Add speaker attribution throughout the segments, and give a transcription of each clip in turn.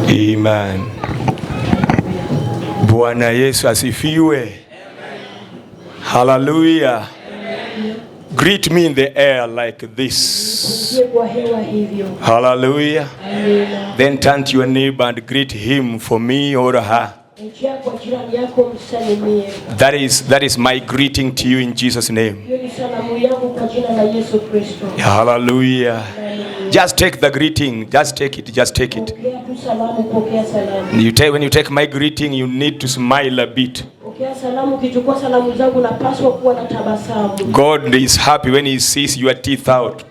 Speaker 1: Amen. Bwana Yesu asifiwe. Hallelujah. Greet me in the air like this. Hallelujah. Then turn to your neighbor and greet him for me or her. That is my greeting to you in Jesus' name. Hallelujah. Just take the greeting. Just take it. Just take it. When you take my greeting, you need to smile a bit. God is happy when he sees your teeth out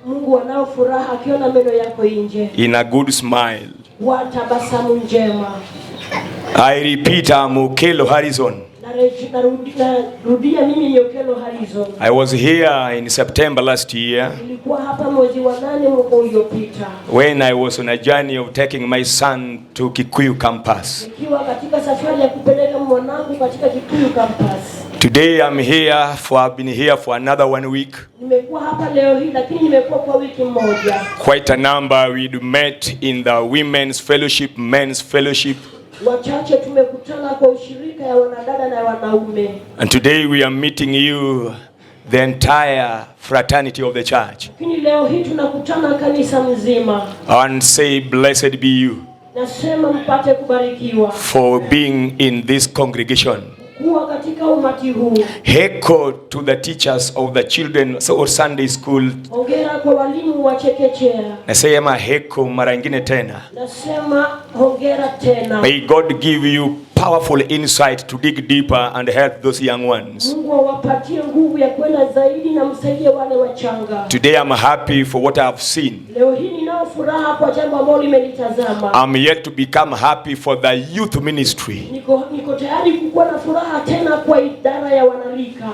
Speaker 1: in a good smile. I repeat, I'm Okello Harrison. I was here in September last year when I was on a journey of taking my son to Kikuyu campus. Today I've been here for another 1 week. Quite a number. We met in the women's fellowship, men's fellowship. And today we are meeting you, the entire fraternity of the church. And say, blessed be you for being in this congregation. Heko to the teachers of the children or Sunday school. Nasema heko mara ingine tena. May God give you powerful insight to dig deeper and help those young ones. Today I'm happy for what I've seen. I'm yet to become happy for the youth ministry.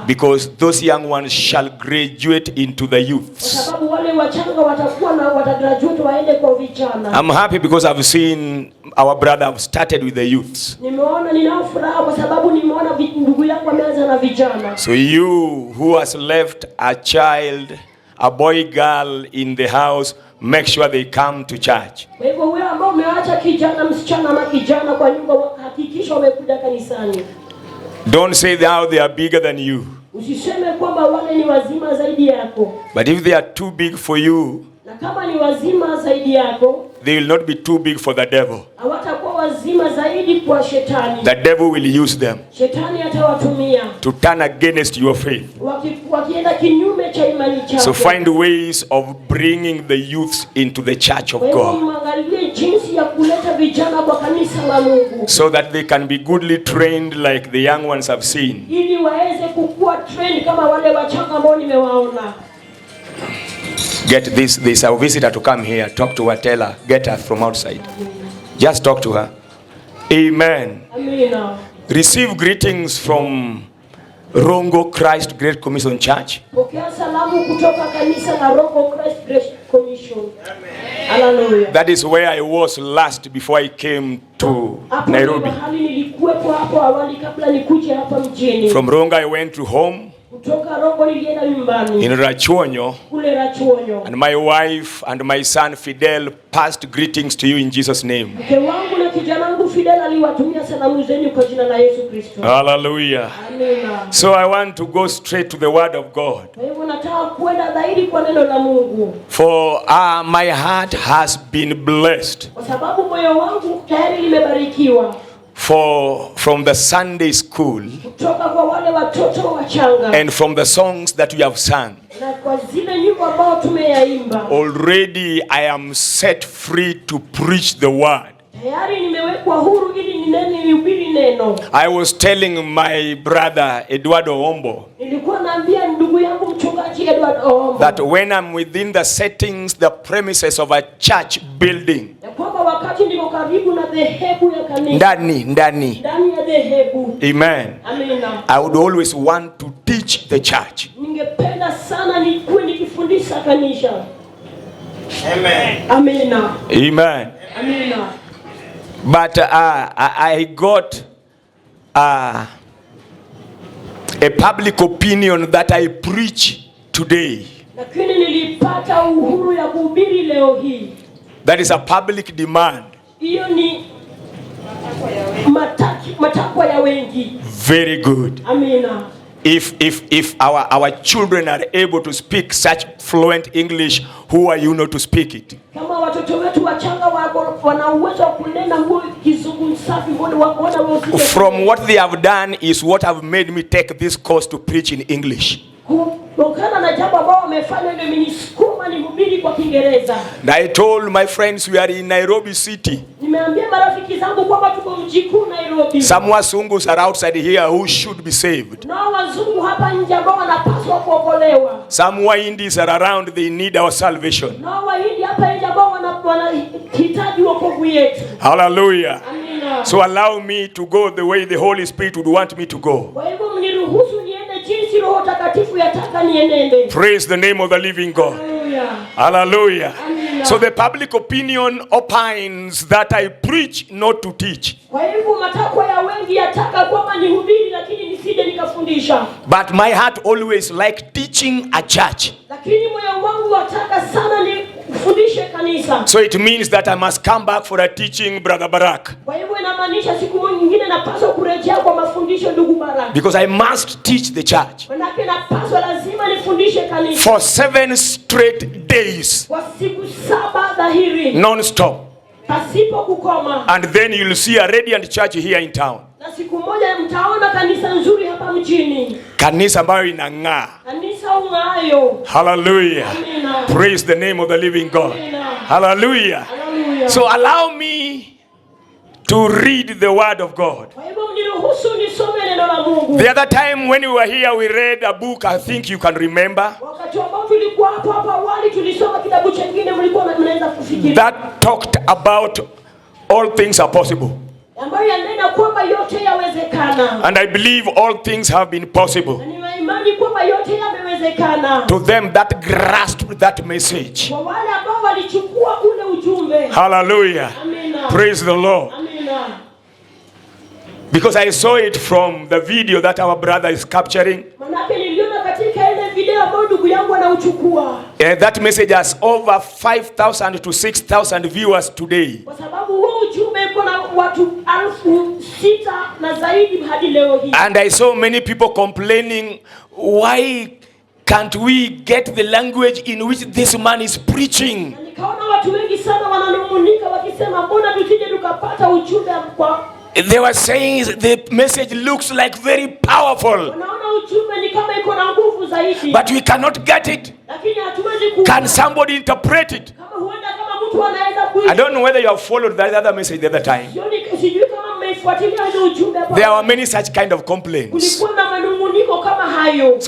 Speaker 1: Because those young ones shall graduate into the youths. I'm happy because I've seen our brother have started with the youths. So you who has left a child, a boy, girl in the house, make sure they come to church. Don't say now they are bigger than you. But if they are too big for you, they will not be too big for the devil. The devil will use them to turn against your faith. So find ways of bringing the youths into the church of God, so that they can be goodly trained like the young ones have seen. Get this. There's a visitor to come here. Talk to her. Tell her. Get her from outside. Just talk to her. Amen. Amen. Receive greetings from Rongo Christ Great Commission Church. That is where I was last before I came to Nairobi. From Rongo I went to home in Rachuonyo, and my wife and my son Fidel passed greetings to you in Jesus' name. Hallelujah. So I want to go straight to the word of God. For my heart has been blessed from the Sunday school and from the songs that we have sung. Already I am set free to preach the word. I was telling my brother Eduardo Ombo that when I'm within the settings, the premises of a church building, ndani. Amen. I would always want to teach the church. Amen. Amen. But I got a public opinion that I preach today. That is a public demand.
Speaker 2: matakwa ya wengi.
Speaker 1: Very good.
Speaker 2: Amina.
Speaker 1: If our children are able to speak such fluent English, who are you not to speak it?
Speaker 2: Kama watoto wetu wachanga wana uwezo kunena huo kizungu safi, mbona waona wao?
Speaker 1: From what they have done is what have made me take this course to preach in English. And I told my friends we are in Nairobi city. Some Wasungus are outside here who should be saved. Some Wahindis are around, they need our salvation. Hallelujah. So allow me to go the way the Holy Spirit would want me to go. Praise the name of the living God. Hallelujah. Hallelujah. So the public opinion opines that I preach not to teach. But my heart always like teaching a church. So it means that I must come back for a teaching, Brother Barak. Because I must teach the church for 7 straight days, non-stop. And then you'll see a radiant church here in town. Kanisa ambayo inang'aa. Hallelujah. Amina. Praise the name of the living God. Hallelujah. Hallelujah. So allow me to read the word of God. The other time when we were here, we read a book, I think you can remember, that talked about all things are possible. And I believe all things have been possible to them that grasped that message. Hallelujah. Praise the Lord. Because I saw it from the video that our brother is capturing. That message has over 5,000 to 6,000 viewers today. And I saw many people complaining, why can't we get the language in which this man is preaching? They were saying the message looks like very powerful, but we cannot get it. Can somebody interpret it? I don't know whether you have followed that other message the other time. There are many such kind of complaints. So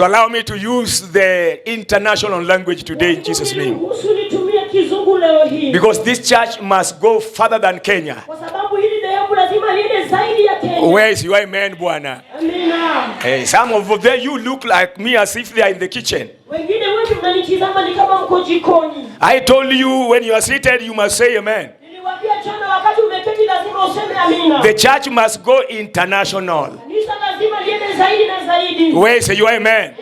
Speaker 1: allow me to use the international language today in Jesus' name. Because this church must go further than Kenya. Where is your amen, Bwana? Hey, some of them, you look like me as if they are in the kitchen. I told you when you are seated, you must say amen. The church must go international. Where is your amen?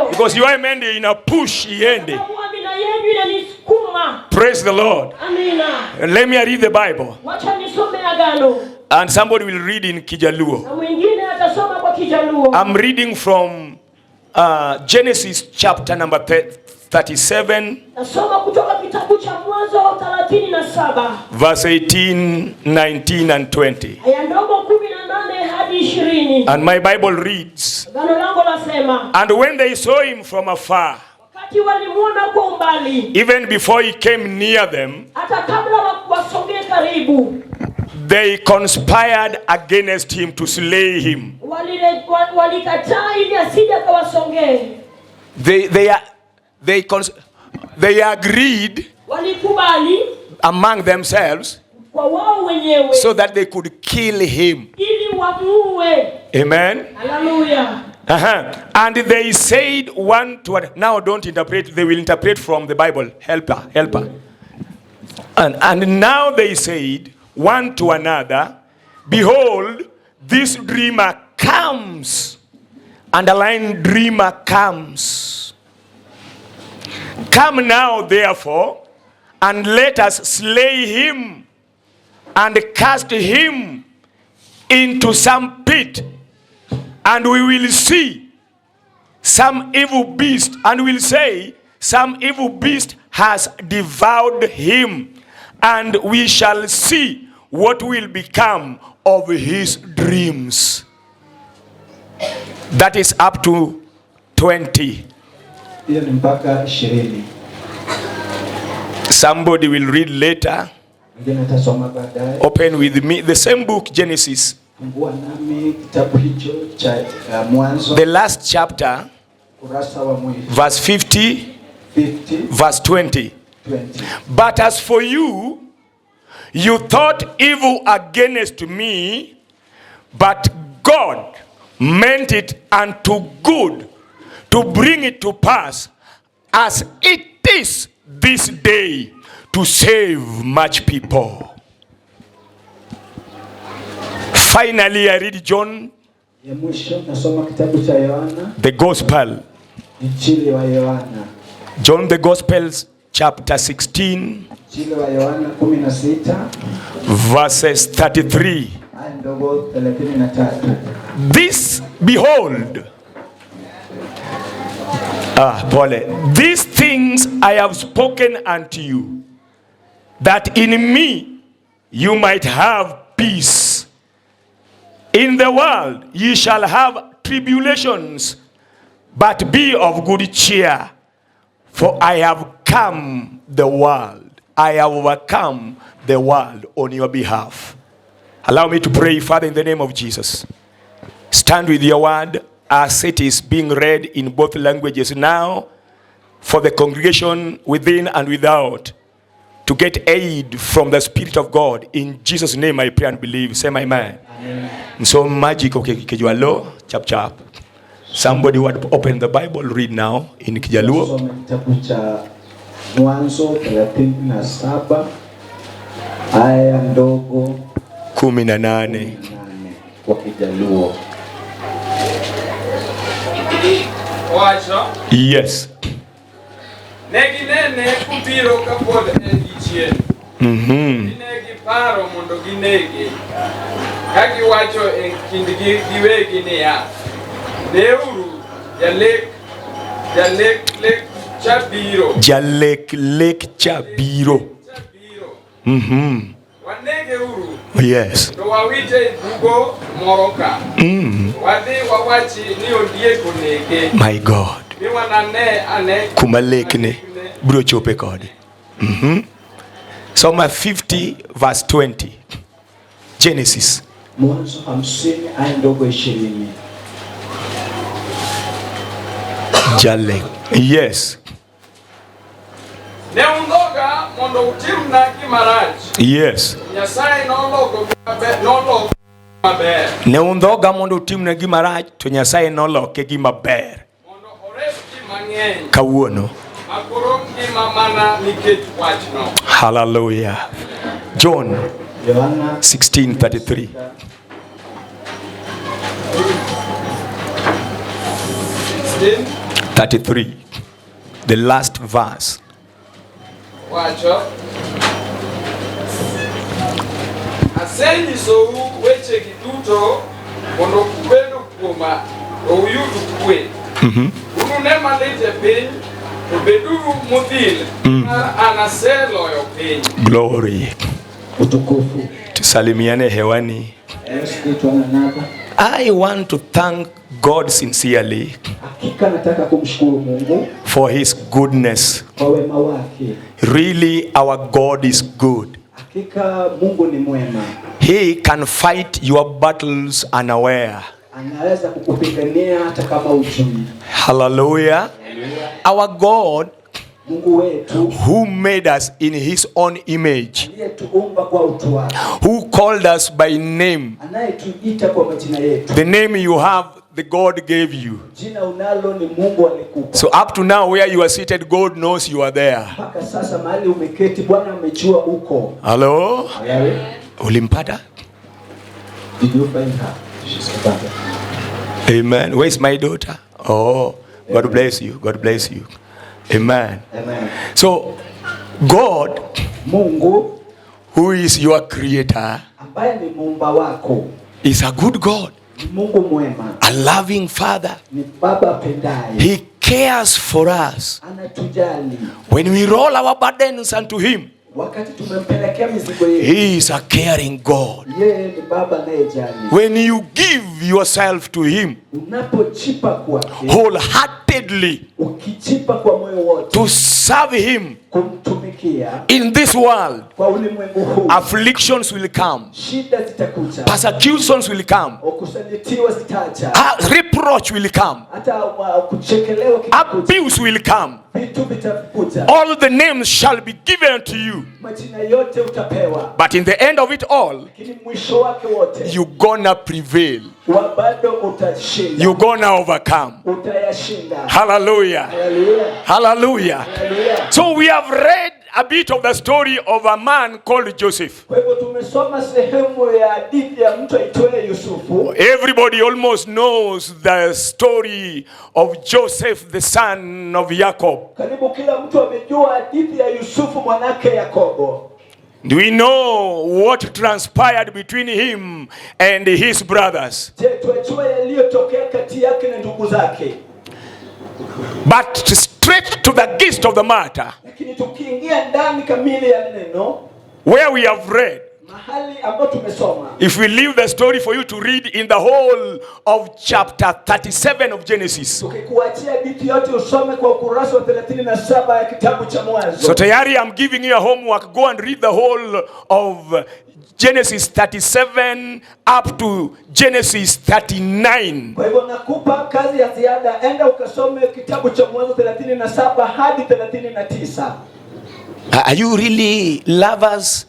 Speaker 1: Because your amen is in a push. Praise the Lord. And let me read the Bible. And somebody will read in Kijaluo. I'm reading from Genesis chapter number 37, verse 18, 19 and 20. And my Bible reads, and when they saw him from afar, even before he came near them, they conspired against him to slay him. They agreed among themselves so that they could kill him. Amen. Hallelujah. And they said one to another. Now don't interpret, they will interpret from the Bible. Helper. And now they said one to another, behold, this dreamer comes. Underline, dreamer comes. Come now, therefore, and let us slay him, and cast him into some pit, and we will see some evil beast, and will say, some evil beast has devoured him, and we shall see what will become of his dreams. That is up to 20. Somebody will read later. Open with me the same book, Genesis. The last chapter, verse 50, verse 20. But as for you, you thought evil against me, but God meant it unto good, to bring it to pass, as it is this day, to save much people. Finally, I read John, the Gospel. John the Gospels, chapter 16, verses 33. This, behold, these things I have spoken unto you, that in me you might have peace. In the world ye shall have tribulations, but be of good cheer, for I have come the world. I have overcome the world on your behalf. Allow me to pray. Father, in the name of Jesus, stand with your word as it is being read in both languages now, for the congregation within and without to get aid from the Spirit of God. In Jesus' name I pray and believe. Say amen. Amen. So magic, okay, Kijaluo, chap chap. Somebody would open the Bible, read now in Kijaluo.
Speaker 3: Mwanzo 37 aya ndogo
Speaker 1: 18
Speaker 3: kwa Kijaluo.
Speaker 4: Wacho?
Speaker 1: Yes.
Speaker 4: Neginene kubiro kapod engichien. Ginegi paro mondo ginegi. Kagi wacho e kindgi giwegi niya. Neuru jalek chabiro.
Speaker 1: Jalek chabiro.
Speaker 4: Wanege uru.
Speaker 1: Yes.
Speaker 4: To wawite bugo moroka. Wadi wawachi ni ondieko nege.
Speaker 1: My God. Kumalekne bro chope kode. Psalm 50 verse 20. Genesis.
Speaker 3: Mwanzo 50 aya ndogo 20.
Speaker 1: Jalek. Yes.
Speaker 4: Neundoga mondo utimna kimarach.
Speaker 1: Yes.
Speaker 4: Nyasaye noloko maber.
Speaker 1: Neundoga mondo utimna gimarach to Nyasaye noloke gimaber. Kawuono. Hallelujah. John 16:33. 33. The last verse.
Speaker 4: Wacho. Asenyiso weche giduto mondo kubedo kuoma oyudu kwe. Ununema lete piny to beduru modhil anaseloyo piny.
Speaker 1: Glory.
Speaker 3: Utukufu.
Speaker 1: Tusalimiane hewani. I want to thank God sincerely for his goodness. Really, our God is good. He can fight your battles unaware. Hallelujah. Our God, who made us in his own image, who called us by name, the name you have, the God gave you. So up to now where you are seated, God knows you are there. Hello? Ulimpata?
Speaker 3: Did you find her?
Speaker 1: Amen. Where's my daughter? Oh, God bless you. God bless you. Amen.
Speaker 3: Amen.
Speaker 1: So God,
Speaker 3: Mungu,
Speaker 1: who is your creator,
Speaker 3: ambaye ni muumba wako,
Speaker 1: is a good God,
Speaker 3: ni Mungu mwema,
Speaker 1: a loving Father.
Speaker 3: ni baba apendaye,
Speaker 1: He cares for us.
Speaker 3: anatujali.
Speaker 1: When we roll our burdens unto him,
Speaker 3: Wakati tumempelekea mizigo yetu,
Speaker 1: he is a caring God.
Speaker 3: yeye ni baba anayejali.
Speaker 1: When you give yourself to him
Speaker 3: Unapochipa kwake,
Speaker 1: wholeheartedly
Speaker 3: ukichipa kwa moyo wote
Speaker 1: to serve him
Speaker 3: kumtumikia,
Speaker 1: in this world,
Speaker 3: kwa ulimwengu huu
Speaker 1: afflictions will come,
Speaker 3: shida zitakuja,
Speaker 1: persecutions will come,
Speaker 3: kusalitiwa zitaja,
Speaker 1: reproach will come,
Speaker 3: hata kuchekelewa kitakuja,
Speaker 1: abuse will come.
Speaker 3: vitu vitakuja,
Speaker 1: All the names shall be given to you.
Speaker 3: majina yote utapewa,
Speaker 1: But in the end of it all,
Speaker 3: lakini mwisho wake wote
Speaker 1: you gonna prevail.
Speaker 3: bado utashinda,
Speaker 1: You gonna overcome.
Speaker 3: utayashinda.
Speaker 1: Hallelujah.
Speaker 3: Haleluya,
Speaker 1: Hallelujah.
Speaker 3: haleluya.
Speaker 1: So we have read a bit of the story of a man called Joseph.
Speaker 3: Kwa hivyo tumesoma sehemu ya hadithi ya mtu aitwaye Yusufu.
Speaker 1: Everybody almost knows the story of Joseph, the son of Jacob.
Speaker 3: Karibu kila mtu amejua hadithi ya Yusufu mwanake Yakobo.
Speaker 1: Do we know what transpired between him and his brothers?
Speaker 3: Je, tunajua yaliyotokea kati yake na ndugu zake?
Speaker 1: But straight to the gist of the matter,
Speaker 3: Lakini tukiingia ndani kamili ya neno,
Speaker 1: where we have read,
Speaker 3: mahali ambapo tumesoma,
Speaker 1: if we leave the story for you to read in the whole of chapter 37 of Genesis.
Speaker 3: tukikuachia hadithi yote usome kwa ukurasa wa 37 ya kitabu cha Mwanzo.
Speaker 1: So tayari I'm giving you a homework. Go and read the whole of Genesis 37 up to Genesis 39.
Speaker 3: Kwa hivyo nakupa kazi ya ziada, enda ukasome kitabu cha Mwanzo 37 hadi 39.
Speaker 1: Are you really lovers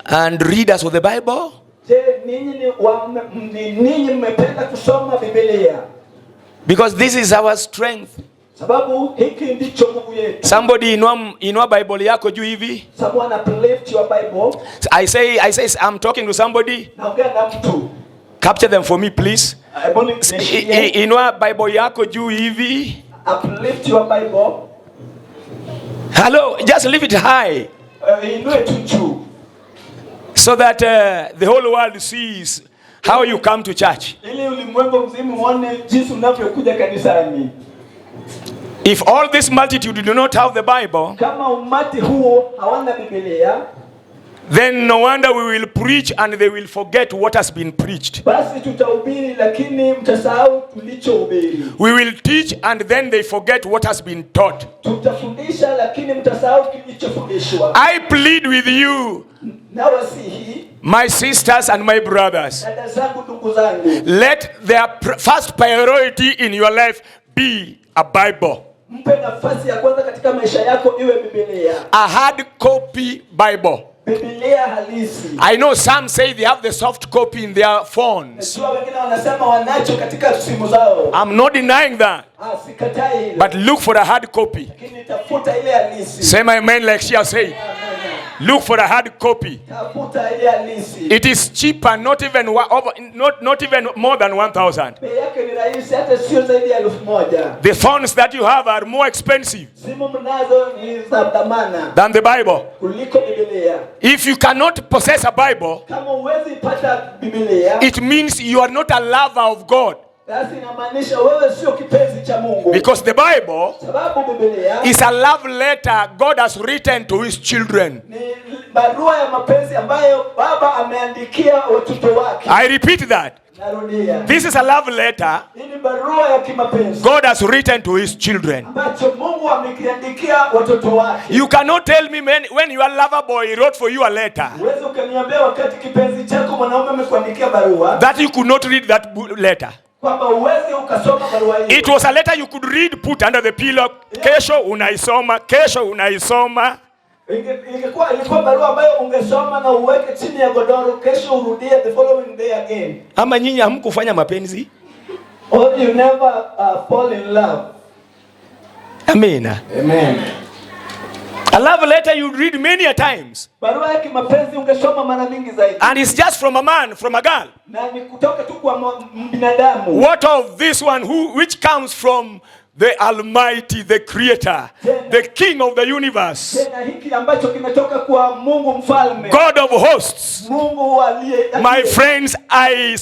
Speaker 1: and readers of the Bible?
Speaker 3: Je, ninyi mmependa kusoma Biblia?
Speaker 1: Because this is our strength.
Speaker 3: Sababu hiki ndicho nguvu yetu.
Speaker 1: Somebody inua Bible yako juu hivi.
Speaker 3: Someone uplift your Bible.
Speaker 1: I say I'm talking to somebody.
Speaker 3: Naongea na mtu.
Speaker 1: Capture them for me please. Inua Bible yako juu hivi.
Speaker 3: Uplift your Bible.
Speaker 1: Hello, just leave it high.
Speaker 3: Inue tu juu.
Speaker 1: So that the whole world sees how you come to church.
Speaker 3: Ili ulimwengu mzima uone jinsi unavyokuja kanisani.
Speaker 1: If all this multitude do not have the Bible,
Speaker 3: Kama umati huo hawana Biblia,
Speaker 1: then no wonder we will preach and they will forget what has been preached.
Speaker 3: basi tutahubiri lakini mtasahau tulichohubiri.
Speaker 1: We will teach and then they forget what has been taught.
Speaker 3: Tutafundisha lakini mtasahau kilichofundishwa.
Speaker 1: I plead with you,
Speaker 3: Na wasihi
Speaker 1: my sisters and my brothers,
Speaker 3: dada zangu, ndugu zangu,
Speaker 1: let their first priority in your life be a Bible.
Speaker 3: mpe nafasi ya kwanza katika maisha yako iwe Biblia.
Speaker 1: A hard copy Bible.
Speaker 3: Biblia halisi.
Speaker 1: I know some say they have the soft copy in their phones.
Speaker 3: Najua wengine wanasema wanacho katika simu zao.
Speaker 1: I'm not denying that.
Speaker 3: Sikatai hilo.
Speaker 1: But look for a hard copy.
Speaker 3: Lakini tafuta ile halisi.
Speaker 1: Say my amen like she has said. Look for a hard copy.
Speaker 3: Tafuta ile halisi.
Speaker 1: It is cheaper, not even more than 1,000.
Speaker 3: Bei yake ni rahisi, hata sio zaidi ya 1,000.
Speaker 1: The phones that you have are more expensive
Speaker 3: Simu mnazo ni za dhamana
Speaker 1: than the Bible.
Speaker 3: kuliko Biblia.
Speaker 1: If you cannot possess a Bible,
Speaker 3: Kama huwezi pata Biblia,
Speaker 1: it means you are not a lover of God.
Speaker 3: basi inamaanisha wewe sio kipenzi cha Mungu.
Speaker 1: Because the Bible
Speaker 3: Sababu Biblia
Speaker 1: is a love letter God has written to his children.
Speaker 3: ni barua ya mapenzi ambayo Baba ameandikia watoto wake.
Speaker 1: I repeat that.
Speaker 3: Narudia.
Speaker 1: This is a love letter
Speaker 3: Hii ni barua ya kimapenzi
Speaker 1: God has written to his children.
Speaker 3: ambacho Mungu amekiandikia watoto wake.
Speaker 1: You cannot tell me when your lover boy wrote for you a letter
Speaker 3: Uweze ukaniambia wakati kipenzi chako mwanaume amekuandikia barua
Speaker 1: that you could not read that letter.
Speaker 3: kwamba uweze ukasoma barua hiyo.
Speaker 1: It was a letter you could read, put under the pillow. Kesho unaisoma, kesho unaisoma.
Speaker 3: Ilikuwa barua ambayo ungesoma na uweke chini ya godoro, kesho urudie the following day again.
Speaker 1: Ama nyinyi hamkufanya mapenzi?
Speaker 3: Or you never fall in love.
Speaker 1: Amen.
Speaker 3: Amen.
Speaker 1: A love letter you read many a times.
Speaker 3: Barua ya kimapenzi ungesoma mara mingi zaidi.
Speaker 1: And it's just from a man, from a girl.
Speaker 3: Na ni kutoka tu kwa binadamu.
Speaker 1: What of this one which comes from the Almighty, the Creator, the King of the universe,
Speaker 3: Tena hiki ambacho kimetoka kwa Mungu mfalme.
Speaker 1: God of hosts.
Speaker 3: Mungu aliye.
Speaker 1: My friends, I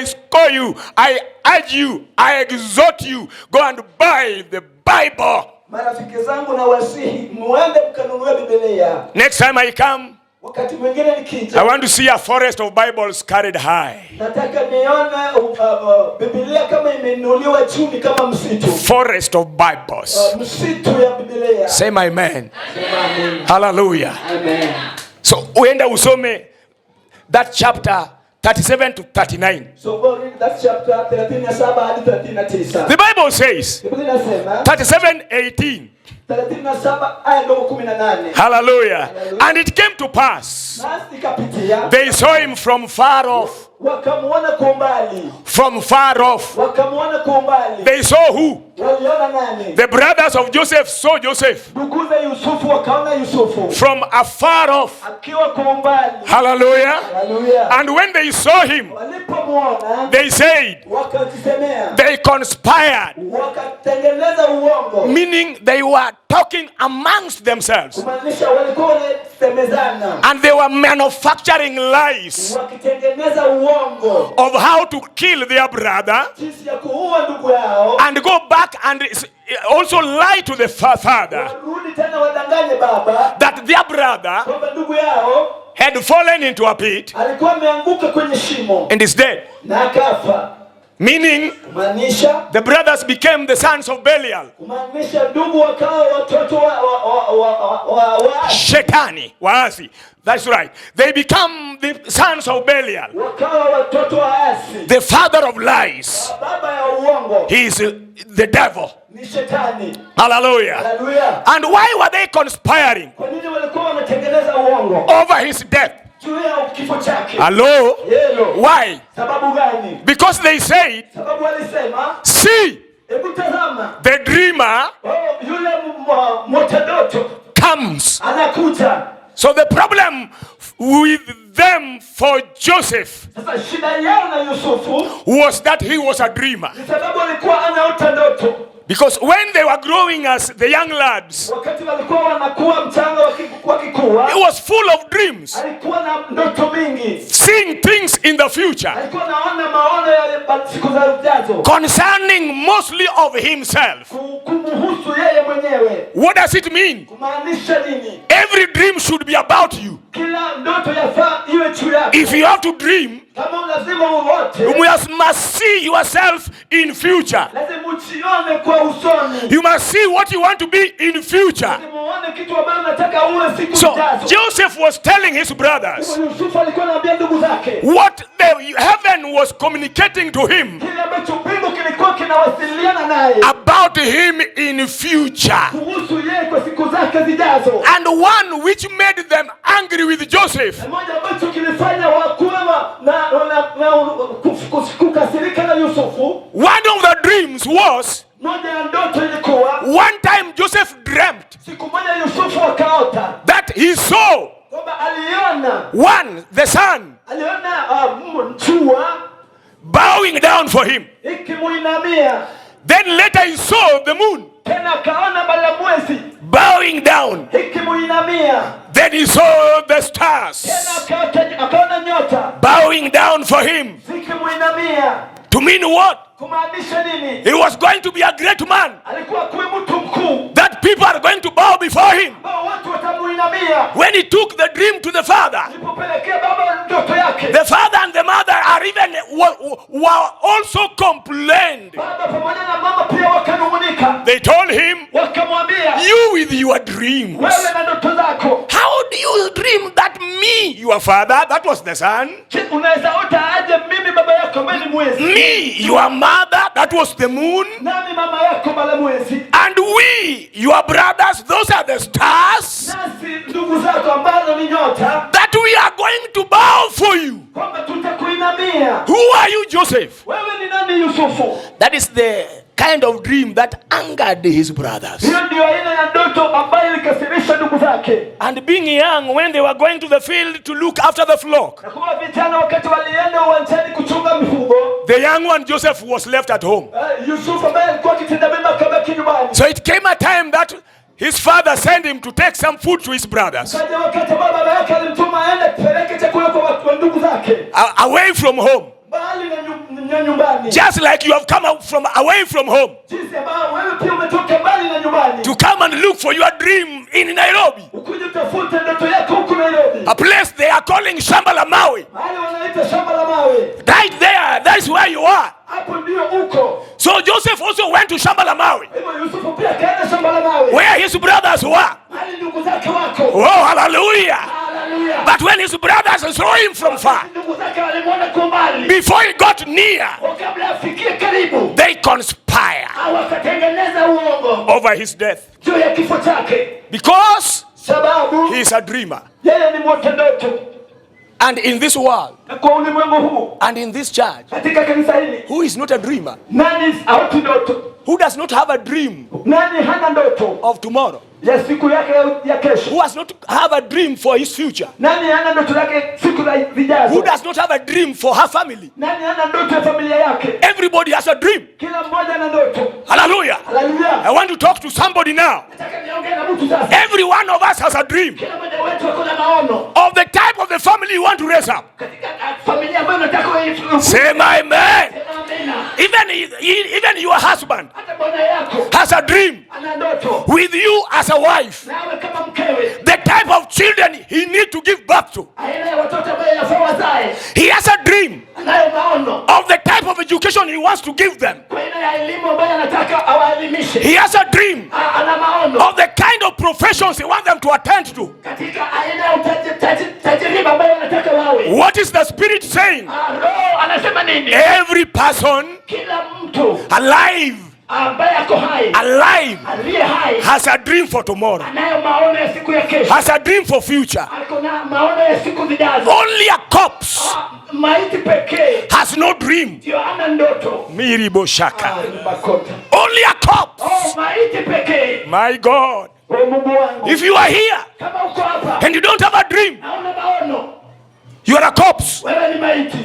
Speaker 1: score you, I urge you, I exhort you, go and buy the Bible.
Speaker 3: Marafiki zangu na wasihi muende mkanunue Biblia.
Speaker 1: Next time I come,
Speaker 3: Wakati mwingine nikija,
Speaker 1: I want to see a forest of Bibles carried high.
Speaker 3: nataka nione Biblia kama imeinuliwa juu kama msitu.
Speaker 1: Forest of Bibles.
Speaker 3: Msitu ya Biblia.
Speaker 1: Say my amen.
Speaker 3: Amen.
Speaker 1: Hallelujah.
Speaker 3: Amen.
Speaker 1: So uenda usome that chapter 37 to 39.
Speaker 3: So go read that chapter 37 hadi 39.
Speaker 1: The Bible says
Speaker 3: Biblia inasema
Speaker 1: 37:18.
Speaker 3: 37 aya ndogo 18.
Speaker 1: Hallelujah. And it came to pass,
Speaker 3: Nasi ikapitia,
Speaker 1: they saw him from far off.
Speaker 3: wakamuona kwa umbali.
Speaker 1: From far off.
Speaker 3: Wakamuona kwa umbali.
Speaker 1: They saw who?
Speaker 3: Waliona nani?
Speaker 1: The brothers of Joseph saw Joseph.
Speaker 3: Nduguze Yusufu wakaona Yusufu.
Speaker 1: From afar off.
Speaker 3: Akiwa kwa umbali.
Speaker 1: Hallelujah.
Speaker 3: Hallelujah.
Speaker 1: And when they saw him,
Speaker 3: Walipomuona,
Speaker 1: they said,
Speaker 3: wakajisemea,
Speaker 1: they conspired.
Speaker 3: wakatengeneza uongo.
Speaker 1: Meaning they were talking amongst themselves.
Speaker 3: Kumaanisha walikuwa wanasemezana.
Speaker 1: And they were manufacturing lies
Speaker 3: Wakitengeneza uongo.
Speaker 1: of how to kill their brother
Speaker 3: Jinsi ya kuua ndugu yao.
Speaker 1: and go back and also lie to the father
Speaker 3: Warudi tena wadanganye baba.
Speaker 1: that their brother
Speaker 3: Kwamba ndugu yao
Speaker 1: had fallen into a pit
Speaker 3: alikuwa ameanguka kwenye shimo.
Speaker 1: and is dead.
Speaker 3: Na akafa.
Speaker 1: Meaning
Speaker 3: Kumaanisha
Speaker 1: the brothers became the sons of Belial.
Speaker 3: ndugu wakawa watoto wa
Speaker 1: Shetani, waasi. That's right. They become the sons of Belial,
Speaker 3: wakawa watoto waasi.
Speaker 1: the father of lies.
Speaker 3: Baba ya uongo
Speaker 1: He is the devil.
Speaker 3: ni Shetani.
Speaker 1: Hallelujah.
Speaker 3: Haleluya.
Speaker 1: And why were they conspiring
Speaker 3: Kwa nini walikuwa wanatengeneza uongo
Speaker 1: over his death?
Speaker 3: juu ya kifo chake?
Speaker 1: Hello?
Speaker 3: Yelo.
Speaker 1: Why?
Speaker 3: Sababu gani?
Speaker 1: Because they said,
Speaker 3: Sababu walisema,
Speaker 1: see,
Speaker 3: hebu tazama,
Speaker 1: the dreamer
Speaker 3: yule mwota ndoto
Speaker 1: comes.
Speaker 3: anakuja.
Speaker 1: So the problem with them for Joseph
Speaker 3: Sasa shida yao na Yusufu
Speaker 1: was that he was a dreamer.
Speaker 3: ni sababu alikuwa anaota ndoto.
Speaker 1: Because when they were growing as the young lads,
Speaker 3: Wakati walikuwa wanakuwa mchanga wakikua,
Speaker 1: he was full of dreams,
Speaker 3: alikuwa na ndoto mingi.
Speaker 1: seeing things in the future
Speaker 3: Alikuwa naona maono ya siku za ujazo.
Speaker 1: concerning mostly of himself.
Speaker 3: Kumhusu yeye mwenyewe.
Speaker 1: What does it mean?
Speaker 3: Kumaanisha nini?
Speaker 1: Every dream should be about you.
Speaker 3: Kila ndoto yafaa iwe juu yako.
Speaker 1: If you have to dream,
Speaker 3: Kama lazima uote,
Speaker 1: you must see yourself in future.
Speaker 3: lazima ujione kwa usoni.
Speaker 1: You must see what you want to be in future.
Speaker 3: Lazima uone kitu ambacho unataka uwe siku
Speaker 1: So
Speaker 3: zijazo.
Speaker 1: Joseph was telling his brothers
Speaker 3: Yusufu alikuwa anaambia ndugu zake
Speaker 1: what the heaven was communicating to him
Speaker 3: kile ambacho mbingu kilikuwa kinawasiliana naye
Speaker 1: about him in future.
Speaker 3: kuhusu yeye kwa siku zake zijazo.
Speaker 1: And one which made them angry with Joseph
Speaker 3: Moja ambacho kilifanya wakuwa na kukasirika na Yusufu.
Speaker 1: one of the dreams was,
Speaker 3: Moja ya ndoto ilikuwa
Speaker 1: one time Joseph dreamt
Speaker 3: siku moja Yusufu akaota
Speaker 1: that he saw
Speaker 3: kwamba aliona
Speaker 1: the sun
Speaker 3: jua
Speaker 1: bowing down for him.
Speaker 3: ikimuinamia.
Speaker 1: Then later he saw the moon
Speaker 3: Tena akaona balamwezi
Speaker 1: bowing down.
Speaker 3: ikimuinamia.
Speaker 1: Then he saw the stars
Speaker 3: Tena akaona nyota
Speaker 1: bowing down for him.
Speaker 3: zikimuinamia.
Speaker 1: To mean what?
Speaker 3: Kumaanisha nini?
Speaker 1: He was going to be a great man,
Speaker 3: Alikuwa kuwa mtu mkuu
Speaker 1: that people are going to bow before him.
Speaker 3: ambao watu watamuinamia.
Speaker 1: When he took the dream to the father,
Speaker 3: Alipopelekea baba ndoto yake,
Speaker 1: the father and the mother are even were also complained.
Speaker 3: baba pamoja na mama pia wakanung'unika.
Speaker 1: They told him,
Speaker 3: Wakamwambia,
Speaker 1: you with your dreams,
Speaker 3: wewe na ndoto zako,
Speaker 1: how do you dream that me, your father, that was the sun,
Speaker 3: unaweza ota aje mimi baba yako ambaye ni mwezi,
Speaker 1: me, your mother, that was the moon,
Speaker 3: nami mama yako balamwezi,
Speaker 1: and we, your brothers, those are the stars,
Speaker 3: nasi ndugu zako ambazo ni nyota,
Speaker 1: that we are going to bow for you.
Speaker 3: kwamba tutakuinamia.
Speaker 1: Who are you, Joseph?
Speaker 3: Wewe ni nani Yusufu?
Speaker 1: That is the kind of dream that angered his brothers.
Speaker 3: Hiyo ndio aina ya ndoto ambayo ilikasirisha ndugu ndugu zake.
Speaker 1: And being young, when they were going to the field to look after the flock,
Speaker 3: Na kuwa vijana wakati walienda uwanjani kuchunga mifugo,
Speaker 1: the young one Joseph was left at home.
Speaker 3: Yusufu ambaye alikuwa akitenda mema akabaki nyumbani.
Speaker 1: So it came a time that his father sent him to take some food to his brothers,
Speaker 3: Kaja wakati baba yake alimtuma aende kupeleka chakula kwa ndugu zake,
Speaker 1: away from home.
Speaker 3: mbali na nyumbani.
Speaker 1: Just like you have come out from away from home
Speaker 3: Jinsi ambao wewe pia umetoka mbali na nyumbani,
Speaker 1: to come and look for your dream in Nairobi,
Speaker 3: ukuje utafute ndoto yako huko Nairobi,
Speaker 1: a place they are calling Shamba la Mawe.
Speaker 3: mahali wanaita shamba la mawe.
Speaker 1: Right there, that's where you are.
Speaker 3: Hapo ndio uko.
Speaker 1: So Joseph also went to Shamba la Mawe,
Speaker 3: Hivyo Yusufu pia kaenda shamba la mawe,
Speaker 1: where his brothers were.
Speaker 3: mahali ndugu zake wako.
Speaker 1: Oh, hallelujah.
Speaker 3: Hallelujah.
Speaker 1: But when his brothers saw him from far,
Speaker 3: Ndugu zake walimwona kwa mbali,
Speaker 1: before he got near,
Speaker 3: kabla afikie karibu,
Speaker 1: they conspired
Speaker 3: wakatengeneza uongo
Speaker 1: over his death,
Speaker 3: juu ya kifo chake,
Speaker 1: because
Speaker 3: sababu
Speaker 1: he is a dreamer.
Speaker 3: yeye ni mwota ndoto.
Speaker 1: And in this world,
Speaker 3: Na kwa ulimwengu huu,
Speaker 1: and in this church,
Speaker 3: katika kanisa hili,
Speaker 1: who is not a dreamer,
Speaker 3: nani hauti ndoto?
Speaker 1: who does not have a dream
Speaker 3: Nani hana ndoto
Speaker 1: of tomorrow,
Speaker 3: ya siku yake ya kesho?
Speaker 1: who has not have a dream for his future,
Speaker 3: Nani hana ndoto yake siku za
Speaker 1: who
Speaker 3: zijazo?
Speaker 1: does not have a dream for her family?
Speaker 3: Nani hana ndoto ya familia yake?
Speaker 1: Everybody has a dream.
Speaker 3: Kila mmoja ana ndoto.
Speaker 1: Hallelujah. I
Speaker 3: Haleluya.
Speaker 1: want to talk to somebody now.
Speaker 3: Nataka niongee na mtu sasa.
Speaker 1: Every one of us has a dream
Speaker 3: Kila mmoja wetu ako na maono
Speaker 1: of the type of the family you want to raise up.
Speaker 3: katika familia ambayo unataka wewe.
Speaker 1: Say my man.
Speaker 3: Amina.
Speaker 1: Even your husband
Speaker 3: Hata bwana yako
Speaker 1: has a dream
Speaker 3: ana ndoto.
Speaker 1: with you as a wife.
Speaker 3: Nawe kama mkewe,
Speaker 1: The type of children he needs to give birth to.
Speaker 3: aina ya watoto ambaye yafaa wazae.
Speaker 1: He has a dream
Speaker 3: Anayo maono
Speaker 1: of the type of education he wants to give them.
Speaker 3: kwa aina ya elimu ambayo anataka awaelimishe.
Speaker 1: He has a dream
Speaker 3: Ana maono
Speaker 1: of the kind of professions he wants them to attend to.
Speaker 3: katika aina ya tajiriba ambayo anataka wawe.
Speaker 1: What is the Spirit saying?
Speaker 3: Roho anasema nini?
Speaker 1: Every person
Speaker 3: Kila mtu
Speaker 1: alive,
Speaker 3: ambaye ako hai,
Speaker 1: alive,
Speaker 3: aliye hai,
Speaker 1: has a dream for tomorrow,
Speaker 3: anayo maono ya siku ya kesho.
Speaker 1: has a dream for future.
Speaker 3: Ako na maono ya siku zijazo.
Speaker 1: Only a corpse
Speaker 3: Maiti pekee
Speaker 1: has no dream.
Speaker 3: ndio ana ndoto.
Speaker 1: Miribo Shaka.
Speaker 3: Makota.
Speaker 1: Only a corpse.
Speaker 3: Maiti pekee.
Speaker 1: My God.
Speaker 3: Wewe Mungu wangu,
Speaker 1: If you are here
Speaker 3: kama uko hapa
Speaker 1: and you don't have a dream,
Speaker 3: hauna maono,
Speaker 1: you are a corpse.
Speaker 3: wewe ni maiti.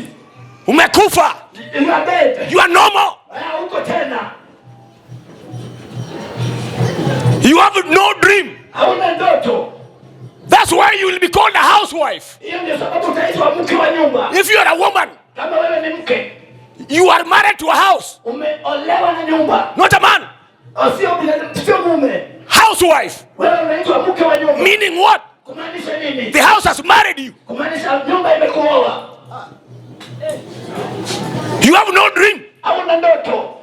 Speaker 1: Umekufa.
Speaker 3: You are dead.
Speaker 1: You are normal.
Speaker 3: Uko tena.
Speaker 1: You have no dream.
Speaker 3: Hauna ndoto.
Speaker 1: That's why you will be called a housewife.
Speaker 3: Hiyo ndio sababu utaitwa mke wa nyumba.
Speaker 1: If you are a woman,
Speaker 3: Kama wewe ni mke,
Speaker 1: you are married to a house,
Speaker 3: umeolewa na nyumba.
Speaker 1: not a man.
Speaker 3: Sio mume.
Speaker 1: Housewife.
Speaker 3: Wewe unaitwa mke wa nyumba.
Speaker 1: Meaning what?
Speaker 3: Kumaanisha nini?
Speaker 1: The house has married you.
Speaker 3: Kumaanisha nyumba imekuoa.
Speaker 1: You have no dream.
Speaker 3: Hauna ndoto.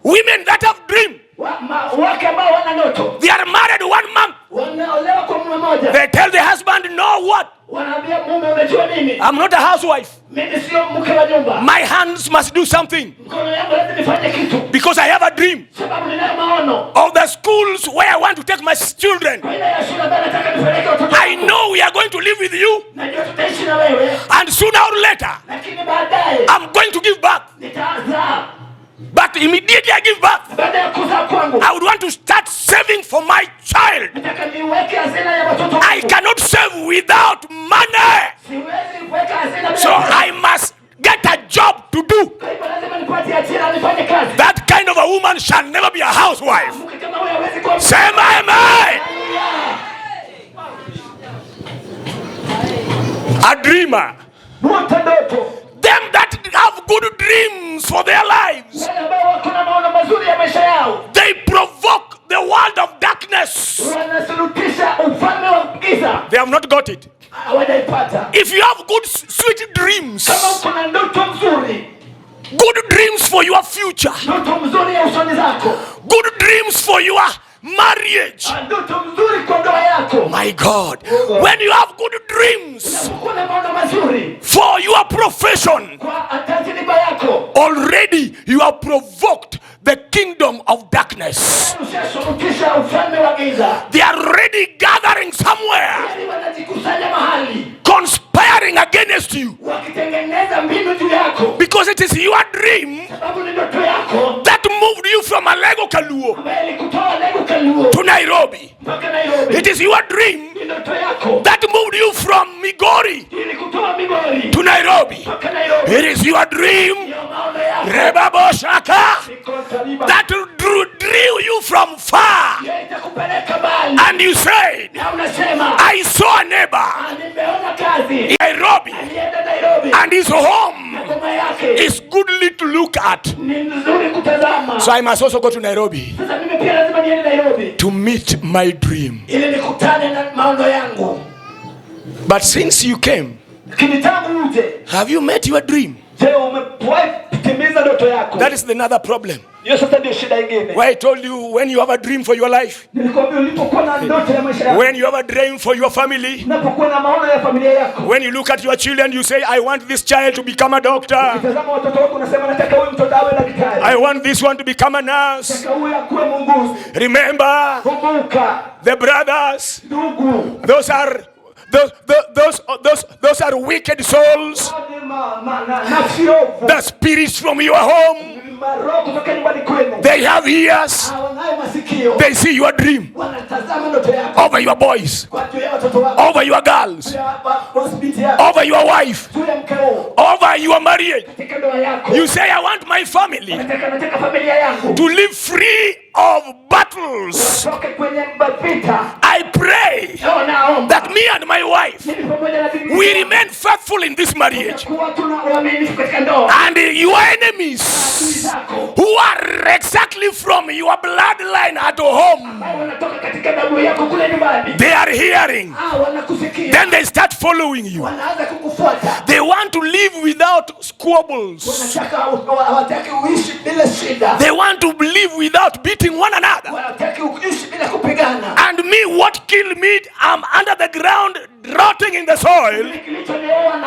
Speaker 1: Women that have dream,
Speaker 3: Wake ambao wana ndoto
Speaker 1: they are married 1 month.
Speaker 3: wanaolewa kwa mume mmoja.
Speaker 1: They tell the husband, no what?
Speaker 3: Wanaambia mume, unajua nini?
Speaker 1: I'm not a housewife.
Speaker 3: Mimi sio mke wa nyumba.
Speaker 1: My hands must do something
Speaker 3: Mkono yangu lazima nifanye kitu.
Speaker 1: because I have a dream
Speaker 3: Sababu ninayo maono.
Speaker 1: of the schools where I want to take my children.
Speaker 3: Kwa ile ya shule ambayo nataka nipeleke watoto.
Speaker 1: I know we are going to live with you,
Speaker 3: Najua tutaishi na wewe.
Speaker 1: and sooner or later,
Speaker 3: Lakini baadaye
Speaker 1: I'm going to give birth.
Speaker 3: nitazaa.
Speaker 1: But immediately I give birth,
Speaker 3: Baada ya kuzaa kwangu,
Speaker 1: I would want to start saving for my child.
Speaker 3: nataka niweke hazina ya watoto
Speaker 1: I
Speaker 3: wangu.
Speaker 1: cannot save without money.
Speaker 3: Siwezi kuweka hazina bila
Speaker 1: So
Speaker 3: pesa.
Speaker 1: I must get a job to do.
Speaker 3: Kwa hivyo lazima nipate ajira, nifanye kazi.
Speaker 1: That kind of a woman shall never be a housewife.
Speaker 3: Mke kama huyo hawezi kuwa mke.
Speaker 1: Say my amen.
Speaker 3: Haleluya.
Speaker 1: A dreamer.
Speaker 3: Mwota ndoto.
Speaker 1: Them that have good dreams for their lives,
Speaker 3: Wale ambao wako na maono mazuri ya maisha yao.
Speaker 1: they provoke the world of darkness.
Speaker 3: Wanasulutisha ufalme wa giza.
Speaker 1: They have not got it.
Speaker 3: Hawajaipata.
Speaker 1: If you have good sweet dreams,
Speaker 3: Kama uko na ndoto nzuri,
Speaker 1: good dreams for your future,
Speaker 3: ndoto mzuri ya usoni zako,
Speaker 1: good dreams for your marriage,
Speaker 3: ndoto mzuri kwa ndoa yako,
Speaker 1: my God, when you have good dreams
Speaker 3: uko na maono mazuri
Speaker 1: for your profession,
Speaker 3: kwa tajriba yako,
Speaker 1: already you have provoked the kingdom of darkness.
Speaker 3: ushasulutisha ufalme wa giza.
Speaker 1: They are already gathering somewhere,
Speaker 3: Yaani wanajikusanya mahali,
Speaker 1: conspiring against against you.
Speaker 3: wakitengeneza mbinu juu yako,
Speaker 1: Because it is your dream
Speaker 3: sababu ni ndoto yako
Speaker 1: that moved you from Alego Kaluo
Speaker 3: ambaye ilikutoa Lego Kaluo
Speaker 1: to Nairobi.
Speaker 3: mpaka Nairobi.
Speaker 1: It is your dream
Speaker 3: Ni ndoto yako
Speaker 1: that moved you from Migori
Speaker 3: ilikutoa Migori
Speaker 1: to Nairobi.
Speaker 3: mpaka Nairobi.
Speaker 1: It is your dream,
Speaker 3: Ndio maono yako.
Speaker 1: Rebaboshaka,
Speaker 3: Iko kariba.
Speaker 1: that drew you from far.
Speaker 3: Yeye itakupeleka mbali.
Speaker 1: And you said,
Speaker 3: Na unasema,
Speaker 1: I saw a neighbor
Speaker 3: nimeona kazi.
Speaker 1: in Nairobi
Speaker 3: Alienda Nairobi.
Speaker 1: and his home
Speaker 3: Ngoma yake
Speaker 1: is goodly to look at.
Speaker 3: ni nzuri kutazama.
Speaker 1: So I must also go to Nairobi
Speaker 3: Sasa mimi pia lazima niende Nairobi
Speaker 1: to meet my dream.
Speaker 3: ili nikutane na maono yangu.
Speaker 1: But since you came,
Speaker 3: Lakini tangu uje,
Speaker 1: have you met your dream?
Speaker 3: je, umewahi kutimiza ndoto yako?
Speaker 1: That is another problem.
Speaker 3: Hiyo sasa ndio shida nyingine.
Speaker 1: Why I told you, when you have a dream for your life,
Speaker 3: Nilikwambia ulipokuwa na ndoto ya maisha yako,
Speaker 1: when you have a dream for your family,
Speaker 3: unapokuwa na maono ya familia yako,
Speaker 1: when you look at your children, you say, I want this child to become a doctor.
Speaker 3: tazama watoto wako unasema nataka huyu mtoto awe daktari.
Speaker 1: I want this one to become a nurse.
Speaker 3: Nataka huyu akuwe muuguzi.
Speaker 1: Remember,
Speaker 3: Kumbuka
Speaker 1: the brothers,
Speaker 3: ndugu,
Speaker 1: those are wicked souls,
Speaker 3: nafsi ovu,
Speaker 1: the spirits from your home.
Speaker 3: maroho kutoka nyumbani kwenu.
Speaker 1: They have ears,
Speaker 3: Hawanayo masikio,
Speaker 1: they see your dream
Speaker 3: wanatazama ndoto yako
Speaker 1: over your boys,
Speaker 3: kwa juu ya watoto wako,
Speaker 1: over your girls,
Speaker 3: kwa binti yako,
Speaker 1: over your wife,
Speaker 3: juu ya mkeo,
Speaker 1: over your marriage.
Speaker 3: katika ndoa yako.
Speaker 1: You say, I want my family
Speaker 3: Nataka familia yangu
Speaker 1: to live free of battles.
Speaker 3: toke kwenye vita.
Speaker 1: I pray
Speaker 3: Naomba
Speaker 1: that me and my wife,
Speaker 3: mimi pamoja na bibi
Speaker 1: we remain faithful in this marriage.
Speaker 3: kuwa tuna uaminifu katika ndoa.
Speaker 1: And your enemies, who are exactly from your bloodline at home,
Speaker 3: Wanatoka katika damu yako kule nyumbani.
Speaker 1: they are hearing.
Speaker 3: Wanakusikia.
Speaker 1: Then they start following you.
Speaker 3: Wanaanza kukufuata.
Speaker 1: They want to live without squabbles.
Speaker 3: Wanataka hawataki uishi bila shida.
Speaker 1: They want to live without beating one another.
Speaker 3: Wanataka uishi bila kupigana.
Speaker 1: And me, what killed me, I'm under the ground, rotting in the soil,
Speaker 3: Kilichonioa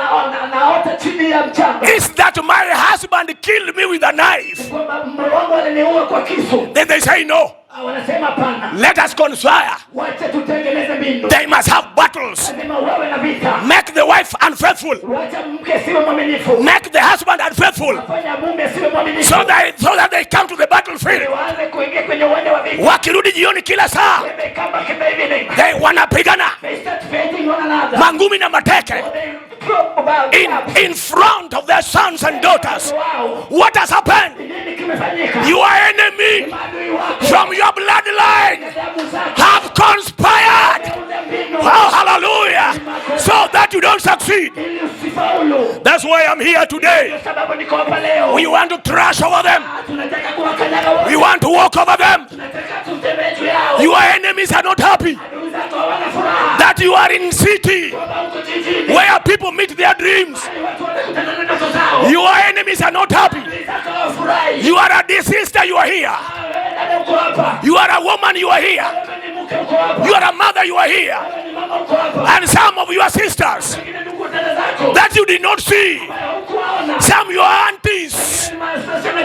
Speaker 3: naota chini ya mchanga.
Speaker 1: is that my husband killed me with a knife.
Speaker 3: Kwamba mume wangu aliniua kwa kisu.
Speaker 1: Then they say, no,
Speaker 3: Wanasema hapana.
Speaker 1: let us conspire.
Speaker 3: Wacha tutengeneze mbinu.
Speaker 1: They must have battles.
Speaker 3: Lazima wawe na vita.
Speaker 1: Make the wife unfaithful.
Speaker 3: Wacha mke siwe mwaminifu.
Speaker 1: Make the husband unfaithful.
Speaker 3: Fanya mume siwe mwaminifu.
Speaker 1: So that they come to the battlefield.
Speaker 3: Waanze kuingia kwenye uwanja wa vita.
Speaker 1: Wakirudi jioni kila saa,
Speaker 3: Kama hivi.
Speaker 1: they wanapigana
Speaker 3: They start fighting one another.
Speaker 1: mangumi na mateke
Speaker 3: They talk about
Speaker 1: in front of their sons and daughters.
Speaker 3: wow.
Speaker 1: What has happened?
Speaker 3: Nini kimefanyika?
Speaker 1: Your enemy
Speaker 3: Adui wako.
Speaker 1: from your bloodline
Speaker 3: Damu zako.
Speaker 1: have conspired.
Speaker 3: Unda mbinu.
Speaker 1: Oh, hallelujah. So that you don't succeed.
Speaker 3: Ili usifaulu.
Speaker 1: That's why I'm here today.
Speaker 3: Kwa sababu niko hapa leo.
Speaker 1: We want to trash over them.
Speaker 3: Tunataka kuwakanyaga wote.
Speaker 1: We want to walk over them.
Speaker 3: Tunataka tutembee juu yao.
Speaker 1: Your enemies are not happy
Speaker 3: Adui zako hawana furaha.
Speaker 1: that you are in city
Speaker 3: Kwamba uko jijini.
Speaker 1: where people meet their dreams.
Speaker 3: Watu wanakutana na ndoto zao.
Speaker 1: Your enemies are not happy.
Speaker 3: Adui zako hawafurahi.
Speaker 1: You are a sister, you are here.
Speaker 3: Dada uko hapa.
Speaker 1: You are a woman, you are here.
Speaker 3: Wewe ni mke uko hapa.
Speaker 1: You are a mother, you are here.
Speaker 3: Wewe ni mama uko hapa.
Speaker 1: And some of your sisters
Speaker 3: Wengine ndugu dada zako.
Speaker 1: that you did not see.
Speaker 3: Hukuwaona.
Speaker 1: Some your aunties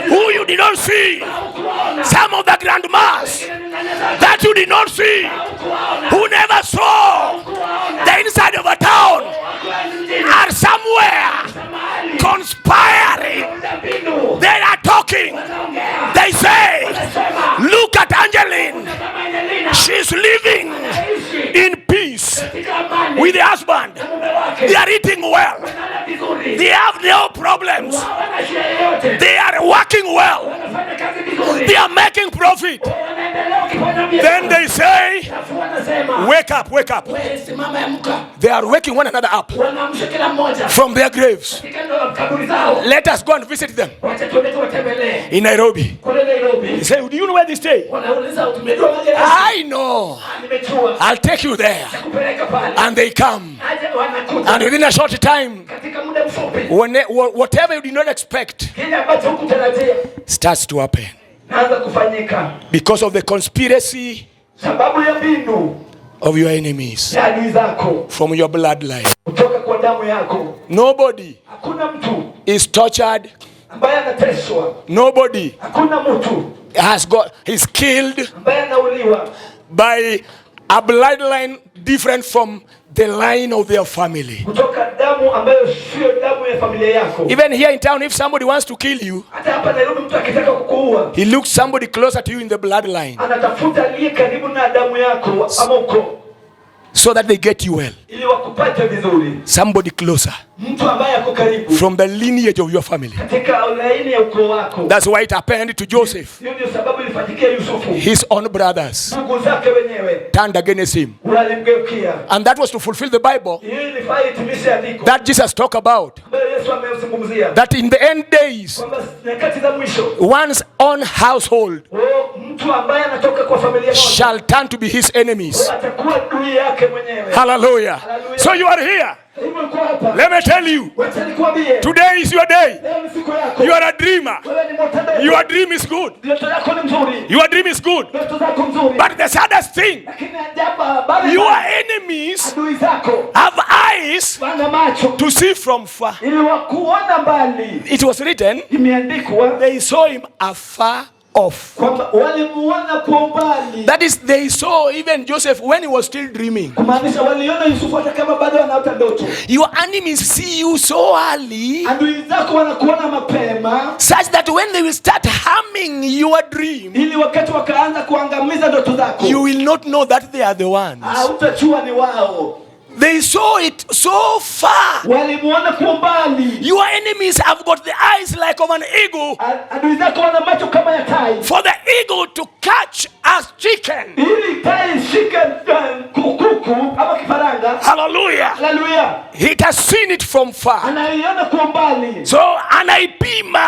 Speaker 1: who you did not see.
Speaker 3: Hukuwaona.
Speaker 1: Some of the grandmas
Speaker 3: Nyanya zako.
Speaker 1: that you did not see.
Speaker 3: Hukuwaona.
Speaker 1: Who never saw
Speaker 3: Hukuwaona.
Speaker 1: the inside of a town
Speaker 3: Wakiwa mjini.
Speaker 1: are somewhere
Speaker 3: Mahali.
Speaker 1: conspiring.
Speaker 3: Unda mbinu.
Speaker 1: They are talking.
Speaker 3: Wanaongea.
Speaker 1: They say,
Speaker 3: Wanasema.
Speaker 1: look at Angeline.
Speaker 3: Kama Angelina.
Speaker 1: She's living
Speaker 3: Aishi.
Speaker 1: in peace
Speaker 3: Katika amani.
Speaker 1: with the husband.
Speaker 3: Mume wake.
Speaker 1: They are eating well.
Speaker 3: Wanalala vizuri.
Speaker 1: They have no problems.
Speaker 3: Hawana shida yoyote.
Speaker 1: They are working well.
Speaker 3: Wanafanya kazi vizuri.
Speaker 1: They are making profit.
Speaker 3: Wanaendelea wakifanya biashara.
Speaker 1: Then they say,
Speaker 3: Alafu wanasema.
Speaker 1: wake up, wake up.
Speaker 3: Wewe simama amka.
Speaker 1: They are waking one another up
Speaker 3: Wanaamsha kila mmoja.
Speaker 1: from their graves.
Speaker 3: Katika ndoa kaburi zao.
Speaker 1: Let us go and visit them
Speaker 3: Wacha tuende tuwatembelee.
Speaker 1: in Nairobi.
Speaker 3: Kule Nairobi.
Speaker 1: They say, do you know where they stay?
Speaker 3: Wanauliza tumejua magereza.
Speaker 1: I know.
Speaker 3: Nimechua.
Speaker 1: I'll take you there.
Speaker 3: Kupeleka pale.
Speaker 1: And they come.
Speaker 3: Aje wanakuja.
Speaker 1: And within a short time,
Speaker 3: Katika muda mfupi.
Speaker 1: whatever you did not expect
Speaker 3: Kile ambacho hukutarajia
Speaker 1: starts to happen.
Speaker 3: naanza kufanyika.
Speaker 1: Because of the conspiracy
Speaker 3: Sababu ya mbinu
Speaker 1: of your enemies
Speaker 3: ya adui zako
Speaker 1: from your bloodline.
Speaker 3: kutoka kwa damu yako.
Speaker 1: Nobody
Speaker 3: Hakuna mtu
Speaker 1: is tortured.
Speaker 3: ambaye anateswa.
Speaker 1: Nobody
Speaker 3: Hakuna mtu
Speaker 1: is killed
Speaker 3: ambaye anauliwa
Speaker 1: by a bloodline different from the line of their family.
Speaker 3: kutoka damu ambayo sio ya familia yako.
Speaker 1: Even here in town, if somebody wants to kill you,
Speaker 3: Hata hapa Nairobi mtu akitaka kukuua,
Speaker 1: he looks somebody closer to you in the bloodline,
Speaker 3: anatafuta aliye karibu na damu yako ama uko,
Speaker 1: so that they get you well.
Speaker 3: ili wakupate vizuri.
Speaker 1: Somebody closer
Speaker 3: Mtu ambaye ako karibu
Speaker 1: from the lineage of your family.
Speaker 3: katika laini ya ukoo wako.
Speaker 1: That's why it happened to Joseph.
Speaker 3: Hiyo ndio sababu ilifanyikia Yusufu.
Speaker 1: His own brothers
Speaker 3: Ndugu zake wenyewe
Speaker 1: turned against him.
Speaker 3: walimgeukia.
Speaker 1: And that was to fulfill the Bible
Speaker 3: Hiyo ilifaa itimishe andiko
Speaker 1: that Jesus talked about.
Speaker 3: ambayo Yesu amezungumzia.
Speaker 1: That in the end days,
Speaker 3: Kwamba nyakati za mwisho,
Speaker 1: one's own household
Speaker 3: mtu ambaye anatoka kwa familia moja
Speaker 1: shall turn to be his enemies.
Speaker 3: atakuwa adui yake mwenyewe.
Speaker 1: Hallelujah. So you are here.
Speaker 3: Hivyo uko hapa.
Speaker 1: Let me tell you,
Speaker 3: Wacha nikwambie.
Speaker 1: today is your day.
Speaker 3: Leo ni siku yako.
Speaker 1: You are a dreamer.
Speaker 3: Wewe ni mtendezi.
Speaker 1: Your dream is good.
Speaker 3: Ndoto yako ni nzuri.
Speaker 1: Your dream is good.
Speaker 3: Ndoto zako nzuri.
Speaker 1: But the saddest thing,
Speaker 3: Lakini ajabu bado
Speaker 1: your enemies
Speaker 3: adui zako
Speaker 1: have eyes
Speaker 3: wana macho
Speaker 1: to see from far.
Speaker 3: ili wakuona mbali.
Speaker 1: It was written,
Speaker 3: Imeandikwa
Speaker 1: they saw him afar off.
Speaker 3: kwamba walimuona kwa umbali.
Speaker 1: That is, they saw even Joseph when he was still dreaming.
Speaker 3: Kumaanisha waliona Yusufu hata kama bado anaota ndoto.
Speaker 1: Your enemies see you so early,
Speaker 3: Adui zako wanakuona mapema
Speaker 1: such that when they will start harming your dream,
Speaker 3: ili wakati wakaanza kuangamiza ndoto zako
Speaker 1: you will not know that they are the ones.
Speaker 3: hautajua ni wao.
Speaker 1: They saw it so far.
Speaker 3: Walimuona kwa umbali.
Speaker 1: Your enemies have got the eyes like of an eagle,
Speaker 3: Adui zako wana macho kama ya tai.
Speaker 1: for the eagle to catch a chicken.
Speaker 3: Ili tai shike kuku ama kifaranga.
Speaker 1: Hallelujah.
Speaker 3: Haleluya.
Speaker 1: It has seen it from far.
Speaker 3: Anaiona kwa umbali.
Speaker 1: So anaipima,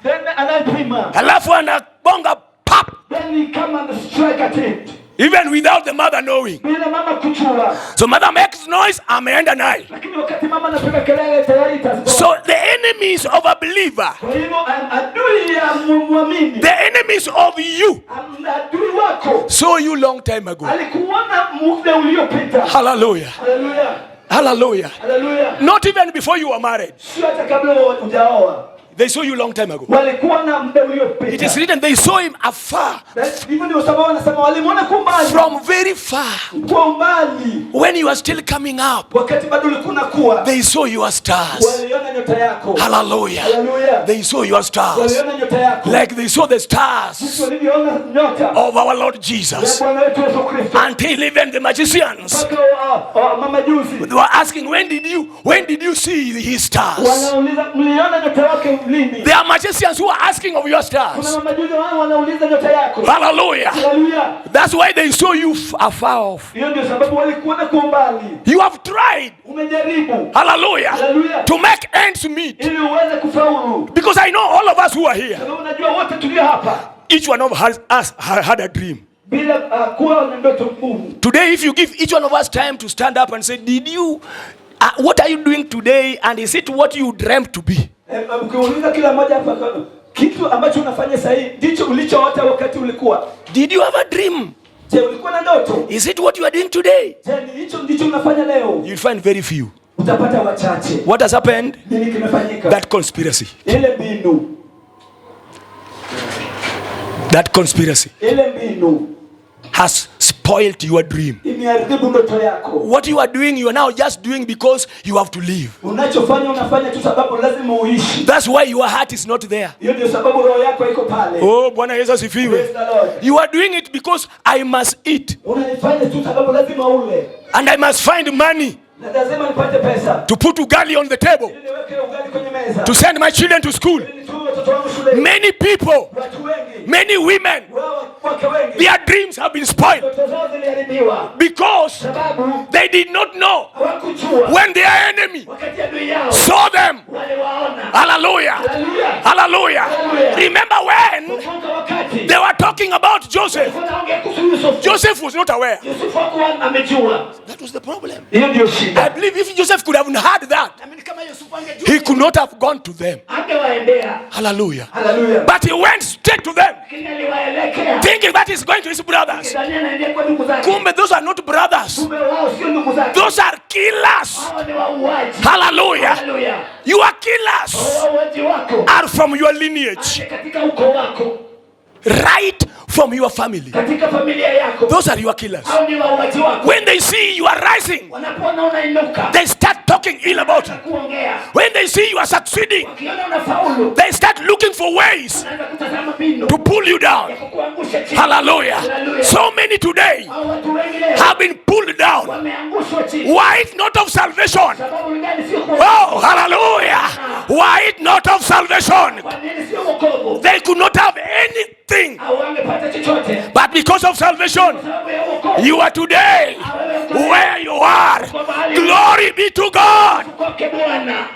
Speaker 3: Then anaipima.
Speaker 1: alafu anabonga pap,
Speaker 3: Then kama ana strike at it.
Speaker 1: even without the mother knowing.
Speaker 3: Bila mama kujua.
Speaker 1: So mother makes noise, ameenda naye.
Speaker 3: Lakini wakati mama anapiga kelele tayari itaziboa.
Speaker 1: So the enemies of a believer,
Speaker 3: Kwa hivyo adui ya muamini.
Speaker 1: the enemies of you,
Speaker 3: Adui wako
Speaker 1: saw you long time ago.
Speaker 3: alikuona muda uliopita.
Speaker 1: Hallelujah.
Speaker 3: Haleluya.
Speaker 1: Hallelujah.
Speaker 3: Haleluya.
Speaker 1: Not even before you were married.
Speaker 3: Sio hata kabla hujaoa.
Speaker 1: They saw you long time ago.
Speaker 3: Walikuwa na muda
Speaker 1: It
Speaker 3: uliopita.
Speaker 1: is written they saw him afar,
Speaker 3: Hivyo ndio sababu wanasema walimuona kwa umbali.
Speaker 1: from very far.
Speaker 3: Kwa umbali.
Speaker 1: When you are still coming up,
Speaker 3: Wakati bado ulikuwa unakuwa.
Speaker 1: they saw your stars.
Speaker 3: Waliona nyota yako.
Speaker 1: Hallelujah.
Speaker 3: Haleluya.
Speaker 1: They saw your stars.
Speaker 3: Waliona nyota yako.
Speaker 1: Like they saw the stars
Speaker 3: Waliona nyota.
Speaker 1: of our Lord
Speaker 3: Ya
Speaker 1: Jesus.
Speaker 3: Bwana wetu Yesu Kristo.
Speaker 1: Until even the magicians,
Speaker 3: Mpaka mama juzi.
Speaker 1: they were asking, when did you see his stars?
Speaker 3: Wanauliza mliona nyota yake lini?
Speaker 1: There are magicians who are asking of your
Speaker 3: Kuna
Speaker 1: stars.
Speaker 3: mama juzi wao wanauliza nyota yako.
Speaker 1: Hallelujah.
Speaker 3: Haleluya.
Speaker 1: That's why they saw you afar off.
Speaker 3: Hiyo ndio sababu walikuona kwa umbali.
Speaker 1: You have tried,
Speaker 3: Umejaribu.
Speaker 1: hallelujah,
Speaker 3: Haleluya.
Speaker 1: to make ends meet.
Speaker 3: Ili uweze kufaulu.
Speaker 1: Because I know all of us who are here,
Speaker 3: Sababu unajua wote tulio hapa
Speaker 1: each one of us had a dream.
Speaker 3: bila kuwa na ndoto ngumu.
Speaker 1: Today, if you give each one of us time to stand up and say, what are you doing today? And is it what you dreamt to be?
Speaker 3: Ukiuliza kila mmoja hapa kitu ambacho unafanya sasa hivi ndicho ulichoota wakati ulikuwa.
Speaker 1: Did you have a dream?
Speaker 3: Je, ulikuwa na ndoto?
Speaker 1: Is it what you are doing today?
Speaker 3: Je, hicho ndicho unafanya leo?
Speaker 1: You'll find very few.
Speaker 3: Utapata wachache.
Speaker 1: What has happened?
Speaker 3: Nini kimefanyika?
Speaker 1: That conspiracy.
Speaker 3: Ile mbinu.
Speaker 1: That conspiracy
Speaker 3: Ile mbinu
Speaker 1: has spoiled your dream.
Speaker 3: imeharibu ndoto yako.
Speaker 1: What you are doing, you are now just doing because you have to live.
Speaker 3: Unachofanya unafanya tu sababu lazima uishi.
Speaker 1: That's why your heart is not there.
Speaker 3: Hiyo ndio sababu roho yako iko pale.
Speaker 1: Oh, Bwana Yesu asifiwe.
Speaker 3: Praise the Lord.
Speaker 1: You are doing it because I must eat
Speaker 3: Unanifanya tu sababu lazima ule.
Speaker 1: and I must find money
Speaker 3: Na lazima nipate pesa.
Speaker 1: to put ugali on the table,
Speaker 3: Ili niweke ugali kwenye meza.
Speaker 1: to send my children to school.
Speaker 3: Ili nitume watoto wangu shuleni.
Speaker 1: Many people,
Speaker 3: Watu wengi.
Speaker 1: many women,
Speaker 3: Wake wengi.
Speaker 1: their dreams have been spoiled
Speaker 3: Ndoto zao ziliharibiwa.
Speaker 1: because
Speaker 3: Sababu
Speaker 1: they did not know
Speaker 3: hawakujua.
Speaker 1: when their enemy
Speaker 3: Wakati adui yao
Speaker 1: saw them.
Speaker 3: waliwaona.
Speaker 1: Hallelujah.
Speaker 3: Haleluya.
Speaker 1: Hallelujah.
Speaker 3: Hallelujah.
Speaker 1: Remember when
Speaker 3: Kumbuka wakati
Speaker 1: they were talking about Joseph?
Speaker 3: wanaongea kuhusu Yusufu.
Speaker 1: Joseph was not aware.
Speaker 3: Yusufu hakuwa amejua.
Speaker 1: That was the problem.
Speaker 3: Hiyo ndio
Speaker 1: I
Speaker 3: shida.
Speaker 1: believe if Joseph could have heard that,
Speaker 3: Naamini kama Yusufu angejua
Speaker 1: he could not have gone to them.
Speaker 3: angewaendea.
Speaker 1: Hallelujah.
Speaker 3: Haleluya.
Speaker 1: But he went straight to them,
Speaker 3: Lakini aliwaelekea.
Speaker 1: thinking that he's going to his brothers.
Speaker 3: Daniel anaendea kwa ndugu zake.
Speaker 1: Kumbe, those are not brothers.
Speaker 3: Kumbe wao sio ndugu zake.
Speaker 1: Those are killers.
Speaker 3: Hao ni wauaji.
Speaker 1: Hallelujah.
Speaker 3: Haleluya.
Speaker 1: Your killers
Speaker 3: Wauaji wako
Speaker 1: are from your lineage,
Speaker 3: katika ukoo wako,
Speaker 1: right from your family.
Speaker 3: katika familia yako.
Speaker 1: Those are your killers.
Speaker 3: Hao ni wauaji wako.
Speaker 1: When they see you are rising,
Speaker 3: Wanapoona unainuka,
Speaker 1: they start talking ill about you.
Speaker 3: kuongea.
Speaker 1: When they they see you are succeeding,
Speaker 2: wakiona unafaulu,
Speaker 1: they start looking for ways
Speaker 2: wanaanza kutazama mbinu
Speaker 1: to pull you down.
Speaker 2: ya kukuangusha chini.
Speaker 1: Hallelujah. So many today
Speaker 2: Hao watu wengi leo
Speaker 1: have been pulled down.
Speaker 2: wameangushwa chini.
Speaker 1: Why it not of salvation?
Speaker 2: Sababu gani? Sio kwa
Speaker 1: Oh, hallelujah. Why it not of salvation?
Speaker 2: kwa nini sio wokovu?
Speaker 1: They could not have anything,
Speaker 2: Hawangepata chochote.
Speaker 1: but because of salvation,
Speaker 2: Sababu ya wokovu.
Speaker 1: you are today where you are. Glory be to God.
Speaker 2: Kwake Bwana.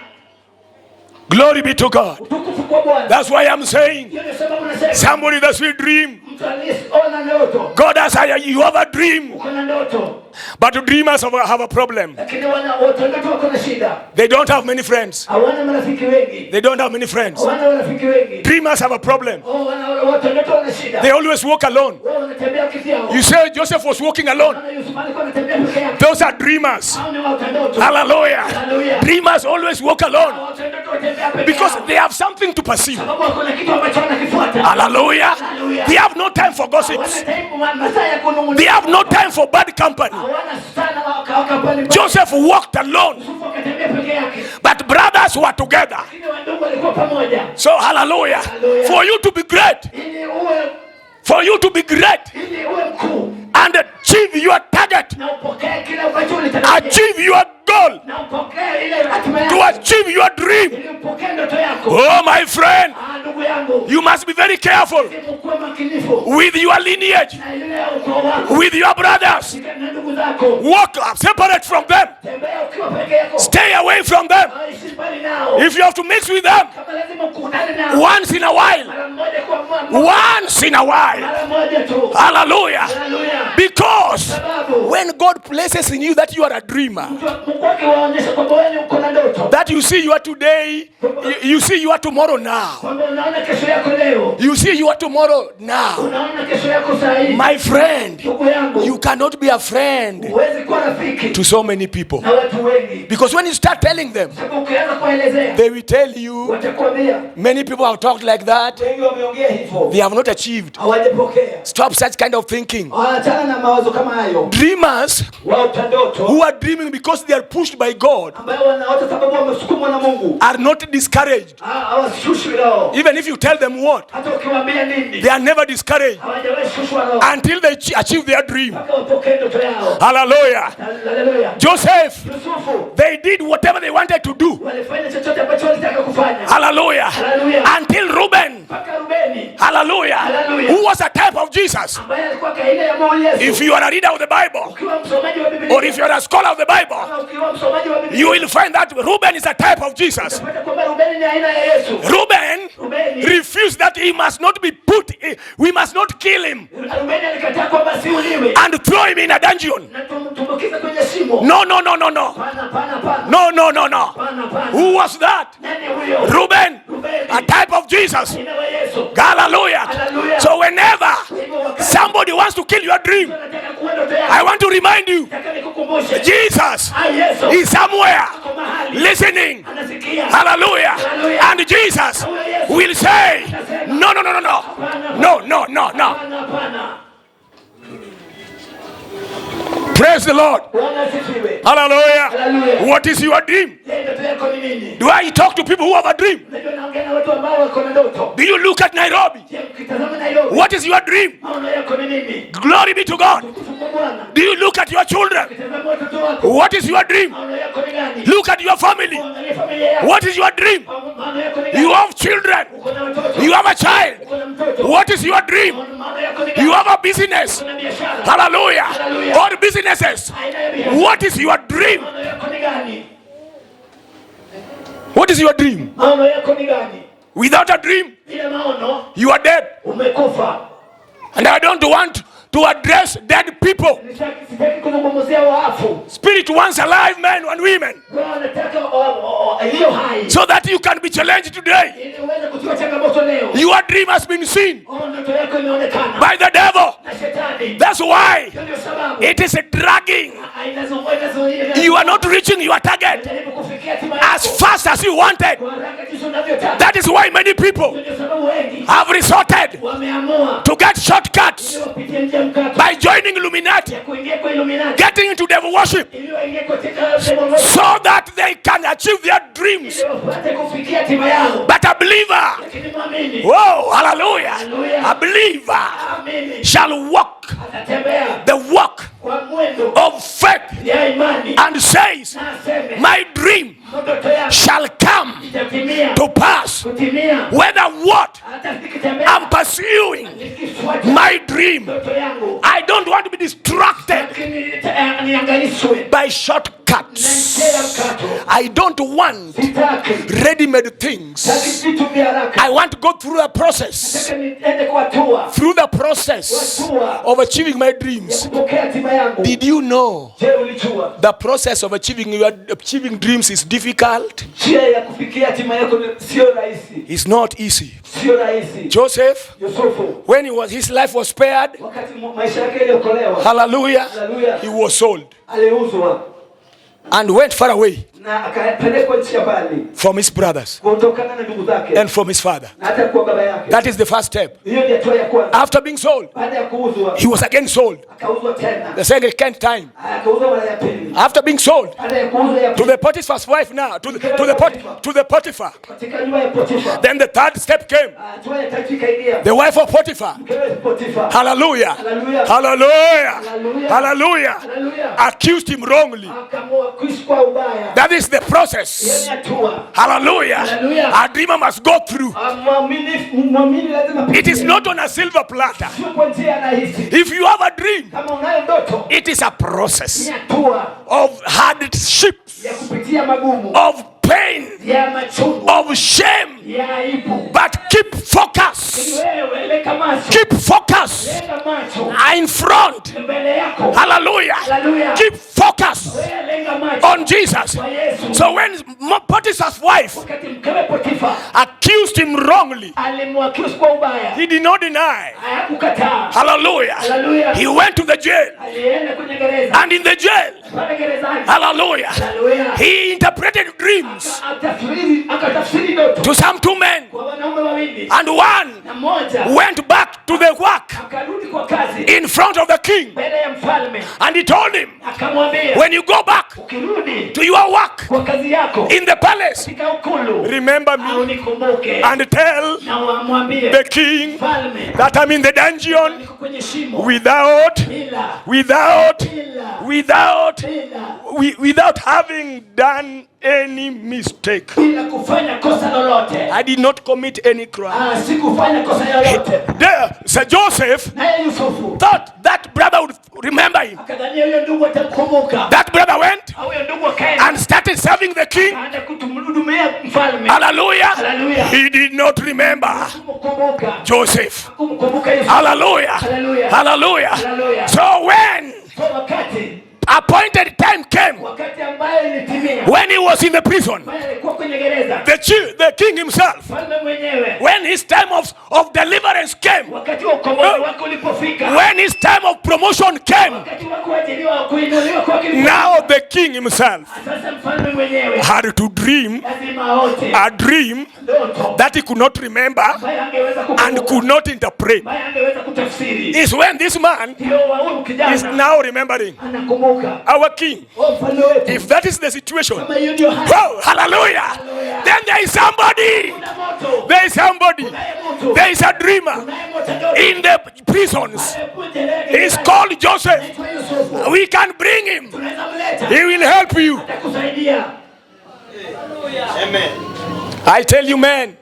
Speaker 1: Glory be to God.
Speaker 2: Utukufu kwa Bwana.
Speaker 1: That's why I'm saying,
Speaker 2: Hiyo ndio sababu nasema
Speaker 1: somebody that will dream,
Speaker 2: mtu aliyeona ndoto,
Speaker 1: God has hired you have a dream,
Speaker 2: uko na ndoto,
Speaker 1: but dreamers have a problem.
Speaker 2: lakini watu ndoto wako na shida.
Speaker 1: They don't have many friends.
Speaker 2: Hawana marafiki wengi.
Speaker 1: They don't have many friends.
Speaker 2: Hawana marafiki wengi.
Speaker 1: Dreamers have a problem.
Speaker 2: Watu ndoto wana shida.
Speaker 1: They always walk alone.
Speaker 2: Wao wanatembea peke yao.
Speaker 1: You say Joseph was walking alone.
Speaker 2: Maana Yusuf alikuwa anatembea peke yake.
Speaker 1: Those are dreamers.
Speaker 2: Hao ni watu ndoto.
Speaker 1: Hallelujah.
Speaker 2: Hallelujah.
Speaker 1: Dreamers always walk alone
Speaker 2: Watu ndoto watembea peke
Speaker 1: because
Speaker 2: yao.
Speaker 1: they have something to pursue.
Speaker 2: Sababu kuna kitu ambacho wanakifuata.
Speaker 1: Hallelujah.
Speaker 2: Hallelujah.
Speaker 1: They have no time for gossips.
Speaker 2: Hawana masaa ya kunung'unika.
Speaker 1: They have no time for bad company.
Speaker 2: Hawana sana wakawaka pale mbele.
Speaker 1: Joseph walked alone,
Speaker 2: Yusufu akatembea peke yake.
Speaker 1: but brothers were together.
Speaker 2: Lakini wandugu walikuwa pamoja.
Speaker 1: So hallelujah.
Speaker 2: Hallelujah.
Speaker 1: For you to be great,
Speaker 2: Ili uwe
Speaker 1: ili
Speaker 2: uwe mkuu
Speaker 1: and achieve your target,
Speaker 2: na upokee kile ambacho ulitarajia.
Speaker 1: achieve your goal,
Speaker 2: Na upokee ile hatima
Speaker 1: to
Speaker 2: yako.
Speaker 1: achieve your dream.
Speaker 2: Ili upokee ndoto yako.
Speaker 1: Oh my friend,
Speaker 2: Ndugu yangu,
Speaker 1: you must be very careful
Speaker 2: ukuwe makinifu
Speaker 1: with your lineage,
Speaker 2: na ile ukoo wako
Speaker 1: with your brothers.
Speaker 2: na ndugu zako.
Speaker 1: Walk separate from them.
Speaker 2: Tembea ukiwa peke yako.
Speaker 1: Stay away from them.
Speaker 2: Aishi mbali nao.
Speaker 1: If you have to mix with them
Speaker 2: Kama lazima ukutane nao.
Speaker 1: once in a while,
Speaker 2: Mara moja kwa mwaka.
Speaker 1: once in a while.
Speaker 2: Mara moja tu.
Speaker 1: Hallelujah.
Speaker 2: Hallelujah.
Speaker 1: Because
Speaker 2: Sababu
Speaker 1: when God places in you that you are a dreamer,
Speaker 2: Mungu akiwaonyesha kwamba wewe uko na ndoto.
Speaker 1: that you see you are today, you see you are tomorrow now.
Speaker 2: Kwamba unaona kesho yako leo.
Speaker 1: You see you are tomorrow now.
Speaker 2: Unaona kesho yako saa hii.
Speaker 1: My friend,
Speaker 2: Ndugu yangu,
Speaker 1: you cannot be a friend
Speaker 2: huwezi kuwa rafiki
Speaker 1: to so many people.
Speaker 2: na watu wengi.
Speaker 1: Because when you start telling them,
Speaker 2: Sababu ukianza kuelezea,
Speaker 1: they will tell you,
Speaker 2: watakwambia
Speaker 1: many people have talked like that.
Speaker 3: Wengi wameongea hivyo.
Speaker 1: They have not achieved.
Speaker 3: Hawajapokea.
Speaker 1: Stop such kind of thinking.
Speaker 3: Waachana na mawazo kama hayo.
Speaker 1: Dreamers
Speaker 3: Waota ndoto
Speaker 1: who are dreaming because they are pushed by God
Speaker 3: ambayo wanaota sababu wamesukumwa na Mungu.
Speaker 1: are not discouraged.
Speaker 2: hawashushwi roho.
Speaker 1: Even if you tell them what,
Speaker 2: Hata ukiwaambia nini,
Speaker 1: they are never discouraged
Speaker 2: hawajawahi shushwa roho.
Speaker 1: until they achieve their dream.
Speaker 2: Mpaka wapokee ndoto yao.
Speaker 1: Hallelujah.
Speaker 2: Haleluya.
Speaker 1: Joseph,
Speaker 2: Yusufu
Speaker 1: they did whatever they wanted to do.
Speaker 2: walifanya chochote ambacho walitaka kufanya.
Speaker 1: Hallelujah.
Speaker 2: Hallelujah.
Speaker 1: Until Reuben,
Speaker 2: Mpaka Rubeni
Speaker 1: hallelujah,
Speaker 2: Hallelujah.
Speaker 1: who was a type of Jesus.
Speaker 2: ambaye alikuwa kaina ya Mungu Yesu.
Speaker 1: If you are a reader of the Bible,
Speaker 2: Ukiwa msomaji wa Biblia,
Speaker 1: or if you are a scholar of the Bible,
Speaker 2: ama ukiwa msomaji wa Biblia,
Speaker 1: you will find that Reuben is a type of Jesus.
Speaker 2: utapata kwamba Rubeni ni aina ya Yesu.
Speaker 1: Reuben
Speaker 2: Rubeni
Speaker 1: refused that he must not be put, we must not kill him
Speaker 2: Rubeni alikataa kwamba siuliwe
Speaker 1: and throw him in a dungeon.
Speaker 2: na tumbukiza kwenye shimo.
Speaker 1: No, no, no, no, no.
Speaker 2: Pana pana pana.
Speaker 1: No, no, no, no.
Speaker 2: Pana pana.
Speaker 1: Who was that?
Speaker 2: Nani huyo?
Speaker 1: Reuben,
Speaker 2: Rubeni.
Speaker 1: a type of Jesus.
Speaker 2: Jina la Yesu.
Speaker 1: Hallelujah.
Speaker 2: Hallelujah.
Speaker 1: So whenever
Speaker 2: Hivyo wakati
Speaker 1: somebody wants to kill your dream,
Speaker 2: anataka kuwa ndoto yako,
Speaker 1: I want to remind you,
Speaker 2: nataka nikukumbushe.
Speaker 1: Jesus
Speaker 2: Yesu
Speaker 1: is somewhere
Speaker 2: ako mahali
Speaker 1: listening.
Speaker 2: anasikia.
Speaker 1: Hallelujah.
Speaker 2: Hallelujah.
Speaker 1: And Jesus will say, no, no, no, no, no. No, no, no, no.
Speaker 2: Pana pana.
Speaker 1: Praise the Lord.
Speaker 2: Bwana asifiwe.
Speaker 1: Hallelujah.
Speaker 2: Hallelujah.
Speaker 1: What is your dream?
Speaker 2: Je, ndoto yako ni nini?
Speaker 1: Do I talk to people who have a dream?
Speaker 2: Unajua naongea na watu ambao wako na ndoto.
Speaker 1: Do you look at Nairobi?
Speaker 2: Je, ukitazama Nairobi,
Speaker 1: What is your dream?
Speaker 2: maono yako ni nini?
Speaker 1: Glory be to God.
Speaker 2: Kufunga Bwana.
Speaker 1: Do you look at your children?
Speaker 2: Ukitazama watoto wako,
Speaker 1: What is your dream?
Speaker 2: maono yako ni gani?
Speaker 1: Look at your family.
Speaker 2: Angalia familia yako.
Speaker 1: What is your dream?
Speaker 2: Maono yako ni gani?
Speaker 1: You have children.
Speaker 2: Uko na watoto.
Speaker 1: You have a child.
Speaker 2: Uko na mtoto.
Speaker 1: What is your dream?
Speaker 2: Maono yako ni gani?
Speaker 1: You have a business.
Speaker 2: Uko na biashara.
Speaker 1: Hallelujah.
Speaker 2: Hallelujah.
Speaker 1: Or businesses.
Speaker 2: Aina ya biashara.
Speaker 1: What is your dream?
Speaker 2: Maono yako ni gani?
Speaker 1: What is your dream?
Speaker 2: Maono yako ni gani?
Speaker 1: Without a dream,
Speaker 2: Bila maono
Speaker 1: you are dead.
Speaker 2: umekufa.
Speaker 1: And I don't want to address dead people.
Speaker 2: Sitaki kuzungumzia waafu.
Speaker 1: Spirit wants alive men and women.
Speaker 2: Bwana anataka iliyo hai.
Speaker 1: So that you can be challenged today.
Speaker 2: Ili uweze kutiwa changamoto leo.
Speaker 1: Your dream has been seen
Speaker 2: Ndoto yako imeonekana
Speaker 1: by the devil.
Speaker 2: na shetani.
Speaker 1: That's why it is dragging. You are not reaching your target as fast as you wanted. That is why many people have resorted to get shortcuts by joining Illuminati, getting into devil worship, so that they can achieve their dreams. But a believer, whoa, hallelujah, a believer shall walk the walk of faith and says, my dream shall come to pass, whether what I'm pursuing my dream. I don't want to be distracted by shortcuts. I don't want ready-made things. I want to go through a process, of achieving my dreams. Did you know the process of achieving dreams is difficult? It's not easy. Joseph, when his life was spared, hallelujah, he was sold and went far away from his brothers and from his father. That is the first step. After being sold, he was again sold the second time. After being sold to the Potiphar's wife, now to the Potiphar. Then the third step came. The wife of Potiphar, hallelujah, hallelujah, hallelujah, accused him wrongly. That is the process. Hallelujah. A dreamer must go through. It is not on a silver platter. If you have a dream, it is a process of hardships, of pain, of shame. But keep focus. Keep focus in front. Hallelujah. Keep focus on Jesus. So when Potiphar's wife accused him wrongly, he did not deny. Hallelujah. He went to the jail. And in the jail, hallelujah, he interpreted dreams to some two men. And one went back to the work in front of the king. And he told him, when you go back to your work in the palace, remember me and tell the king that I'm in the dungeon without having done any mistake. I did not commit any crime. There, Sir Joseph thought that brother would remember him. That brother went and started serving the king. Hallelujah. He did not remember Joseph. Hallelujah. Hallelujah. So when appointed time came, when he was in the prison, the king himself, when his time of deliverance came, when his time of promotion came, now the king himself had to dream a dream that he could not remember and could not interpret. Is when this man is now remembering our king. If that is the situation, oh, hallelujah, then there is somebody, there is a dreamer in the prisons. He's called Joseph. We can bring him. He will help you. Amen. I tell you, man,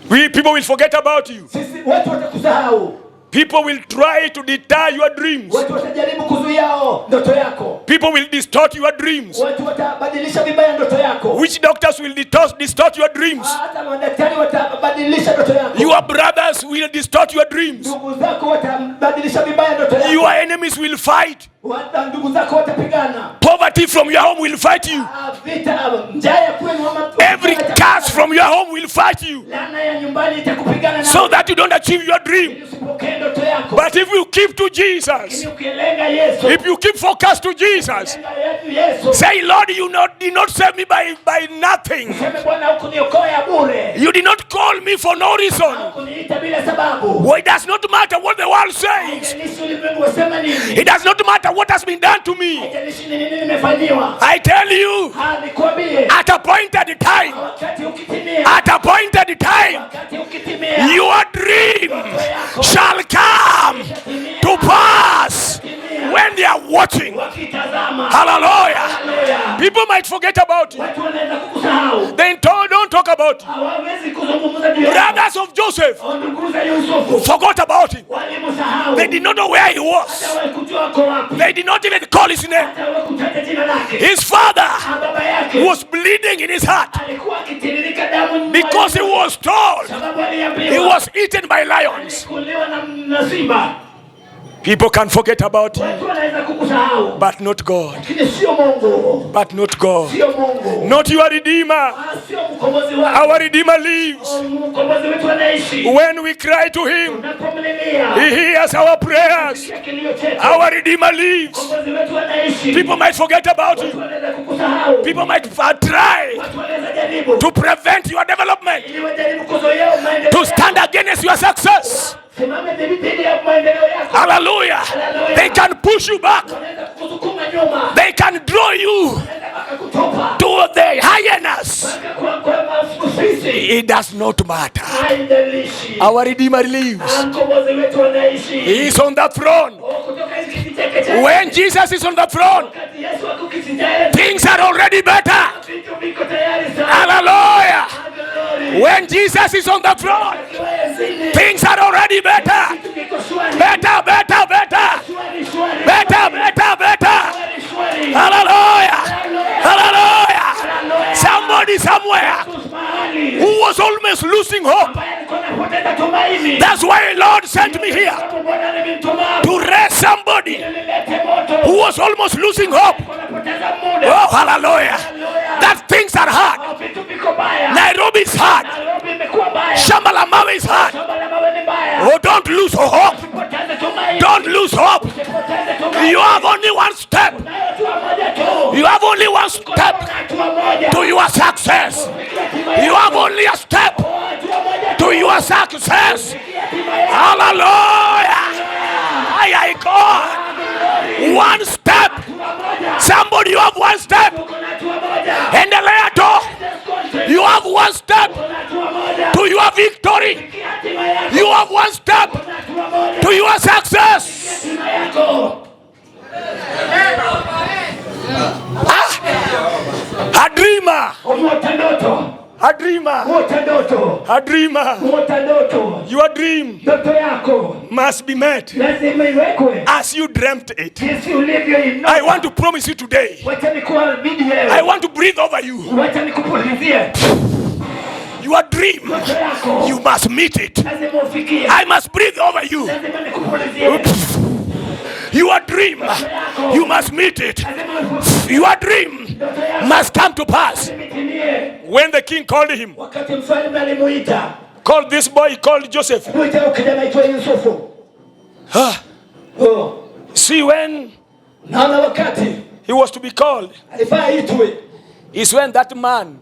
Speaker 1: people will forget about you. People will try to deter your dreams. People will distort your dreams. Which doctors will distort your dreams? Your brothers will distort your dreams. Your enemies will fight. Poverty from your home will fight you. Every curse from your home will fight you, so that you don't achieve your dream. But if you keep to Jesus, if you keep focused to Jesus, say, Lord, you did not save me by nothing. You did not call me for no reason. Well, it does not matter what the world says. It does not matter what has been done to me. I tell you, at appointed time, your dream shall come to pass when they are watching. Hallelujah. People might forget about you. They don't talk about you. Brothers of Joseph forgot about him. They did not know where he was. They did not even call his name. His father was bleeding in his heart because he was told he was eaten by lions. People can forget about you, but not God. But not God. Not your Redeemer. Our Redeemer lives. When we cry to him, he hears our prayers. Our Redeemer lives. People might forget about you. People might try to prevent your development, to stand against your success. Hallelujah. They can push you back. They can draw you to the hyenas. It does not matter. Our Redeemer lives. He is on the throne. When Jesus is on the throne, things are already better. Hallelujah. When Jesus is on the throne, things are already better. Better. Hallelujah. Hallelujah. Somebody somewhere who was almost losing hope. That's why the Lord sent me here to raise somebody who was almost losing hope. Oh, hallelujah. That things are hard. Nairobi is hard. Shamalamawe is hard. Oh, don't lose hope. Don't lose hope. You have only one step. You have only one step to your success. You have only a step to your success. Hallelujah. I God. One step. Somebody, you have one step. And the later, you have one step to your victory. You have one step to your success. A dreamer. A dreamer. A dreamer. Your dream must be met as you dreamt it. I want to promise you today. I want to breathe over you. Your dream, you must meet it. I must breathe over you. Your dream, you must meet it. Your dream must come to pass. When the king called him, called this boy, called Joseph. See, when he was to be called, is when that man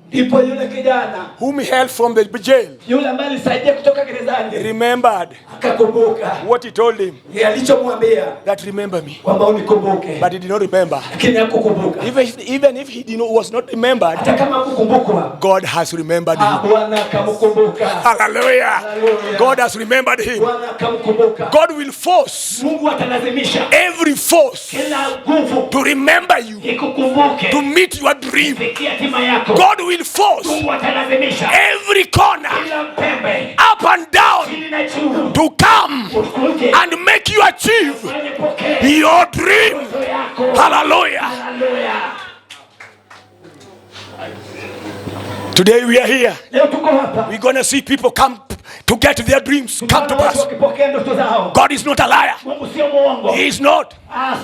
Speaker 1: whom he held from the jail remembered what he told him, that remember me. But he did not remember. Even if he was not remembered, God has remembered him. Hallelujah. God has remembered him. God will force every force to remember you, to meet your dream. God will force every corner, up and down, to come and make you achieve your dream. Hallelujah. Today we are here.
Speaker 3: Leo tuko hapa.
Speaker 1: We're going to see people come to get their dreams come to pass.
Speaker 3: Wakipokea ndoto zao.
Speaker 1: God is not a liar.
Speaker 3: Mungu sio muongo.
Speaker 1: He is not.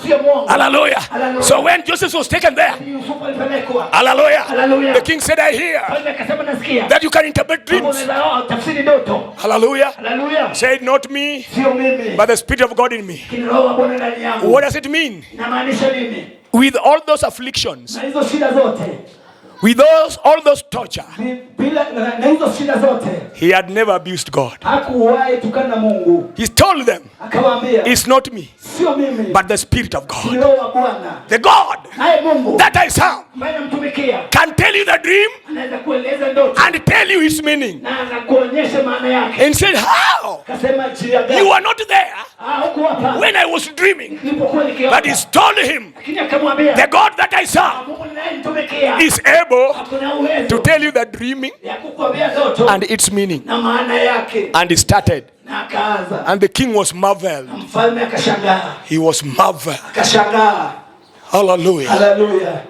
Speaker 3: Sio muongo.
Speaker 1: Hallelujah.
Speaker 3: Hallelujah.
Speaker 1: So when Joseph was taken there,
Speaker 3: Yusufu alipelekwa.
Speaker 1: hallelujah,
Speaker 3: Hallelujah.
Speaker 1: the king said, I hear
Speaker 3: Akasema nasikia.
Speaker 1: that you can interpret dreams.
Speaker 3: Unaweza tafsiri ndoto.
Speaker 1: Hallelujah.
Speaker 3: Hallelujah.
Speaker 1: Said not me,
Speaker 3: Sio mimi.
Speaker 1: but the Spirit of God in me.
Speaker 3: Roho wa Bwana ndani yangu.
Speaker 1: What does it mean?
Speaker 3: Inamaanisha nini?
Speaker 1: With all those afflictions,
Speaker 3: Na hizo shida zote.
Speaker 1: with all those torture,
Speaker 3: Bila na hizo shida zote.
Speaker 1: he had never abused God.
Speaker 3: Hakuwahi tukana Mungu.
Speaker 1: He told them,
Speaker 3: Akawaambia,
Speaker 1: it's not me,
Speaker 3: sio mimi.
Speaker 1: but the Spirit of
Speaker 3: Ni
Speaker 1: God.
Speaker 3: Roho wa Bwana.
Speaker 1: The God
Speaker 3: Naye Mungu
Speaker 1: that I serve
Speaker 3: ambaye namtumikia
Speaker 1: can tell you the dream
Speaker 3: anaweza kueleza ndoto
Speaker 1: and tell you its meaning.
Speaker 3: na anakuonyesha maana yake.
Speaker 1: And said, how?
Speaker 3: Akasema njia gani?
Speaker 1: You were not there
Speaker 3: Huko hapa.
Speaker 1: when I was dreaming.
Speaker 3: Nilipokuwa nikiota.
Speaker 1: But he told him,
Speaker 3: Lakini akamwambia,
Speaker 1: the God that I serve
Speaker 3: Mungu ninayemtumikia
Speaker 1: is able
Speaker 3: hakuna uwezo
Speaker 1: to tell you the dreaming
Speaker 3: ya kukwambia ndoto
Speaker 1: and its meaning.
Speaker 3: na maana yake.
Speaker 1: And he started.
Speaker 3: Na akaanza.
Speaker 1: And the king was marveled.
Speaker 3: Mfalme akashangaa.
Speaker 1: He was marveled.
Speaker 3: Akashangaa.
Speaker 1: Hallelujah.
Speaker 3: Hallelujah.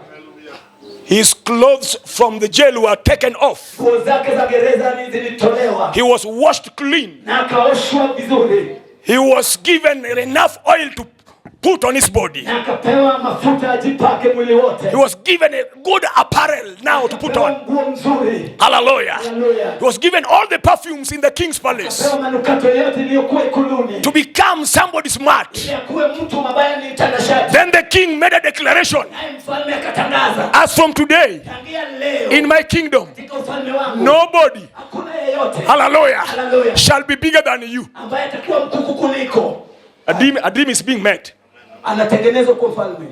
Speaker 1: His clothes from the jail were taken off.
Speaker 3: Nguo zake za gerezani zilitolewa.
Speaker 1: He was washed clean.
Speaker 3: Na akaoshwa vizuri.
Speaker 1: He was given enough oil to put on his body.
Speaker 3: Na akapewa mafuta ajipake mwili wote.
Speaker 1: He was given a good apparel now to put on.
Speaker 3: Nguo nzuri.
Speaker 1: Hallelujah.
Speaker 3: Hallelujah.
Speaker 1: He was given all the perfumes in the king's palace
Speaker 3: Akapewa manukato yote iliyokuwa ikuluni.
Speaker 1: to become somebody smart.
Speaker 3: Ya kuwe mtu mabaya ni mtanashati.
Speaker 1: Then the king made a declaration.
Speaker 3: Naye mfalme akatangaza.
Speaker 1: As from today,
Speaker 3: Tangia leo.
Speaker 1: in my kingdom,
Speaker 3: Katika ufalme wangu.
Speaker 1: nobody,
Speaker 3: Hakuna yeyote.
Speaker 1: hallelujah,
Speaker 3: Hallelujah.
Speaker 1: shall be bigger than you.
Speaker 3: Ambaye atakuwa mkuu kuliko.
Speaker 1: A dream is being met.
Speaker 3: Anatengenezwa kwa ufalme.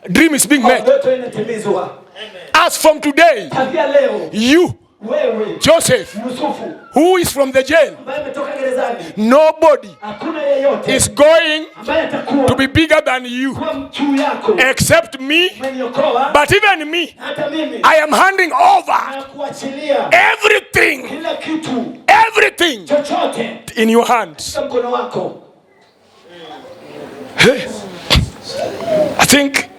Speaker 1: A dream is being met.
Speaker 3: Ndoto inatimizwa.
Speaker 1: As from today,
Speaker 3: Tangia leo.
Speaker 1: you,
Speaker 3: Wewe.
Speaker 1: Joseph,
Speaker 3: Yusufu.
Speaker 1: who is from the jail,
Speaker 3: Ambaye ametoka gerezani.
Speaker 1: nobody
Speaker 3: Hakuna yeyote.
Speaker 1: is going
Speaker 3: Ambaye atakuwa.
Speaker 1: to be bigger than you
Speaker 3: Kuwa mjuu yako.
Speaker 1: except me.
Speaker 3: Umeniokoa.
Speaker 1: But even me,
Speaker 3: Hata mimi.
Speaker 1: I am handing over
Speaker 3: Nakuachilia.
Speaker 1: everything,
Speaker 3: Kila kitu.
Speaker 1: everything
Speaker 3: Chochote.
Speaker 1: in your hands.
Speaker 3: Katika mkono wako.
Speaker 1: Hey. I think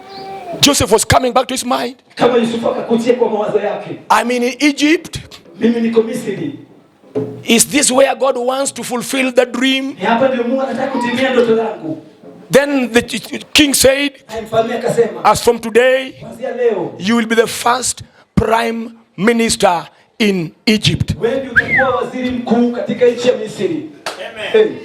Speaker 1: Joseph was coming back to his mind.
Speaker 3: Kama Yusufu akakujia kwa mawazo yake.
Speaker 1: I'm in Egypt.
Speaker 3: Mimi niko Misri.
Speaker 1: Is this where God wants to fulfill the dream?
Speaker 3: Ni hapa ndio Mungu anataka kutimia ndoto zangu.
Speaker 1: Then the king said,
Speaker 3: Mfalme akasema,
Speaker 1: as from today,
Speaker 3: kuanzia leo
Speaker 1: you will be the first prime minister in Egypt.
Speaker 3: wewe ndio utakuwa waziri mkuu katika nchi ya Misri. Amen.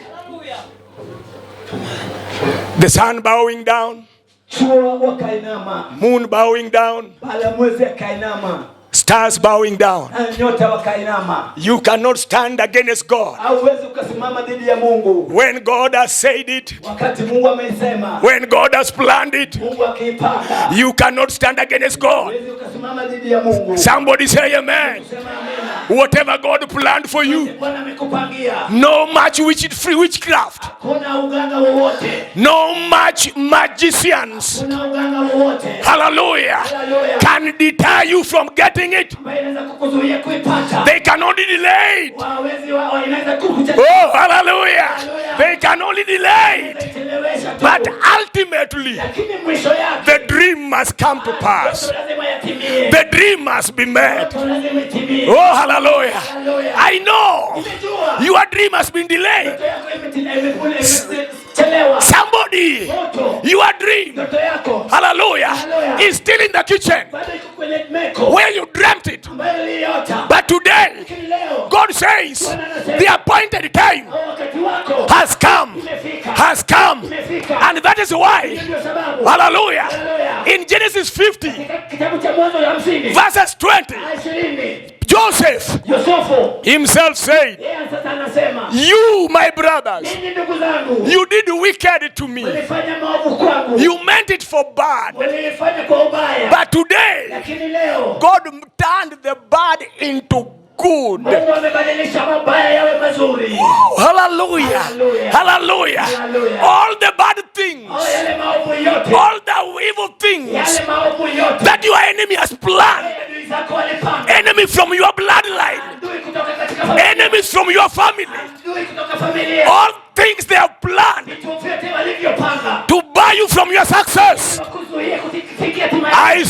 Speaker 1: The sun bowing down,
Speaker 3: Jua wakainama,
Speaker 1: moon bowing down,
Speaker 3: bala mwezi akainama,
Speaker 1: stars bowing down.
Speaker 3: na nyota wakainama.
Speaker 1: You cannot stand against God.
Speaker 3: Hauwezi ukasimama dhidi ya Mungu.
Speaker 1: When God has said it,
Speaker 3: Wakati Mungu ameisema,
Speaker 1: when God has planned it,
Speaker 3: Mungu akiipanga,
Speaker 1: you cannot stand against God.
Speaker 3: hauwezi ukasimama dhidi ya Mungu.
Speaker 1: Somebody say amen.
Speaker 3: Sema amina.
Speaker 1: Whatever God planned for you,
Speaker 3: Bwana amekupangia.
Speaker 1: no much witchcraft,
Speaker 3: Kuna uganga wowote.
Speaker 1: no much magicians,
Speaker 3: Kuna uganga wowote.
Speaker 1: hallelujah,
Speaker 3: Hallelujah.
Speaker 1: can deter you from getting it.
Speaker 3: Ambaye inaweza kukuzuia kuipata.
Speaker 1: They can only delay it.
Speaker 3: Wawezi wao inaweza kukuja.
Speaker 1: Oh, hallelujah. They can only delay it.
Speaker 3: Kuchelewesha tu.
Speaker 1: But ultimately,
Speaker 3: Lakini mwisho yake
Speaker 1: the dream must come to pass.
Speaker 3: ndoto lazima yatimie.
Speaker 1: The dream must be met.
Speaker 3: Ndoto lazima itimie.
Speaker 1: Oh, hallelujah.
Speaker 3: Hallelujah.
Speaker 1: I know
Speaker 3: Nimejua.
Speaker 1: your dream has been delayed.
Speaker 3: Ndoto yako imechelewa.
Speaker 1: Somebody,
Speaker 3: Moto.
Speaker 1: your dream,
Speaker 3: Ndoto yako
Speaker 1: hallelujah,
Speaker 3: Hallelujah.
Speaker 1: is still in the kitchen
Speaker 3: bado iko kwenye meko
Speaker 1: where you dreamt it.
Speaker 3: ambayo uliota.
Speaker 1: But today,
Speaker 3: Lakini leo
Speaker 1: God says the appointed time
Speaker 3: wakati wako
Speaker 1: has come, has come. And that is why,
Speaker 3: ndio sababu
Speaker 1: hallelujah,
Speaker 3: Hallelujah.
Speaker 1: in Genesis 50,
Speaker 3: kitabu cha Mwanzo 50
Speaker 1: verses 20,
Speaker 3: 20
Speaker 1: Joseph
Speaker 3: Yusufu
Speaker 1: himself said,
Speaker 3: yeye sasa anasema,
Speaker 1: you, my brothers,
Speaker 3: ninyi ndugu zangu
Speaker 1: you did wicked to me.
Speaker 3: mlifanya maovu kwangu,
Speaker 1: You meant it for bad.
Speaker 3: mlifanya kwa ubaya,
Speaker 1: But today,
Speaker 3: lakini leo
Speaker 1: God turned the bad into good.
Speaker 3: Mungu amebadilisha mabaya yawe mazuri.
Speaker 1: Hallelujah.
Speaker 3: Hallelujah.
Speaker 1: Hallelujah.
Speaker 3: Hallelujah.
Speaker 1: All the bad things,
Speaker 3: Yale maovu yote,
Speaker 1: all the evil things
Speaker 3: yale maovu yote
Speaker 1: that your enemy has planned,
Speaker 3: adui zako walipanga,
Speaker 1: enemy from your bloodline,
Speaker 3: adui kutoka katika familia,
Speaker 1: enemies from your family,
Speaker 3: adui kutoka familia,
Speaker 1: all things they have planned,
Speaker 3: vitu
Speaker 1: to bar you from your success. I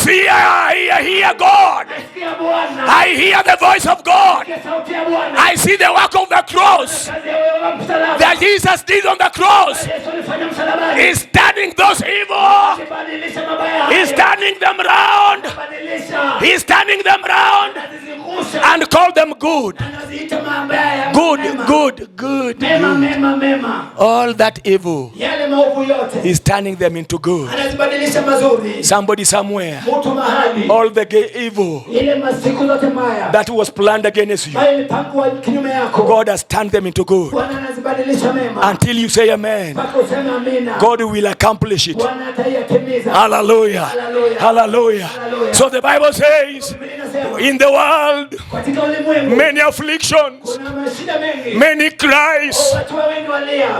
Speaker 1: hear God. I hear the voice of God. I see the work of the cross that Jesus did on the cross. He's turning those evil. He's turning them round. He's turning them round and call them good. Good. All that evil, He's turning them into good. Somebody somewhere, all the evil that was planned against you, God has turned them into good. Until you say amen, God will accomplish it. Hallelujah. Hallelujah. So the Bible says, in the world, many afflictions, many cries,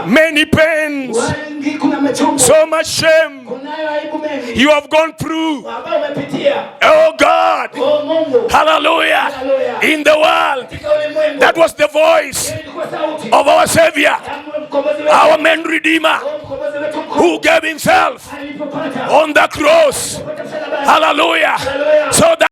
Speaker 1: many pains, so much shame you have gone through. Oh God, hallelujah. In the world, that was the voice of our Savior, our main Redeemer, who gave Himself on the cross. Hallelujah. So that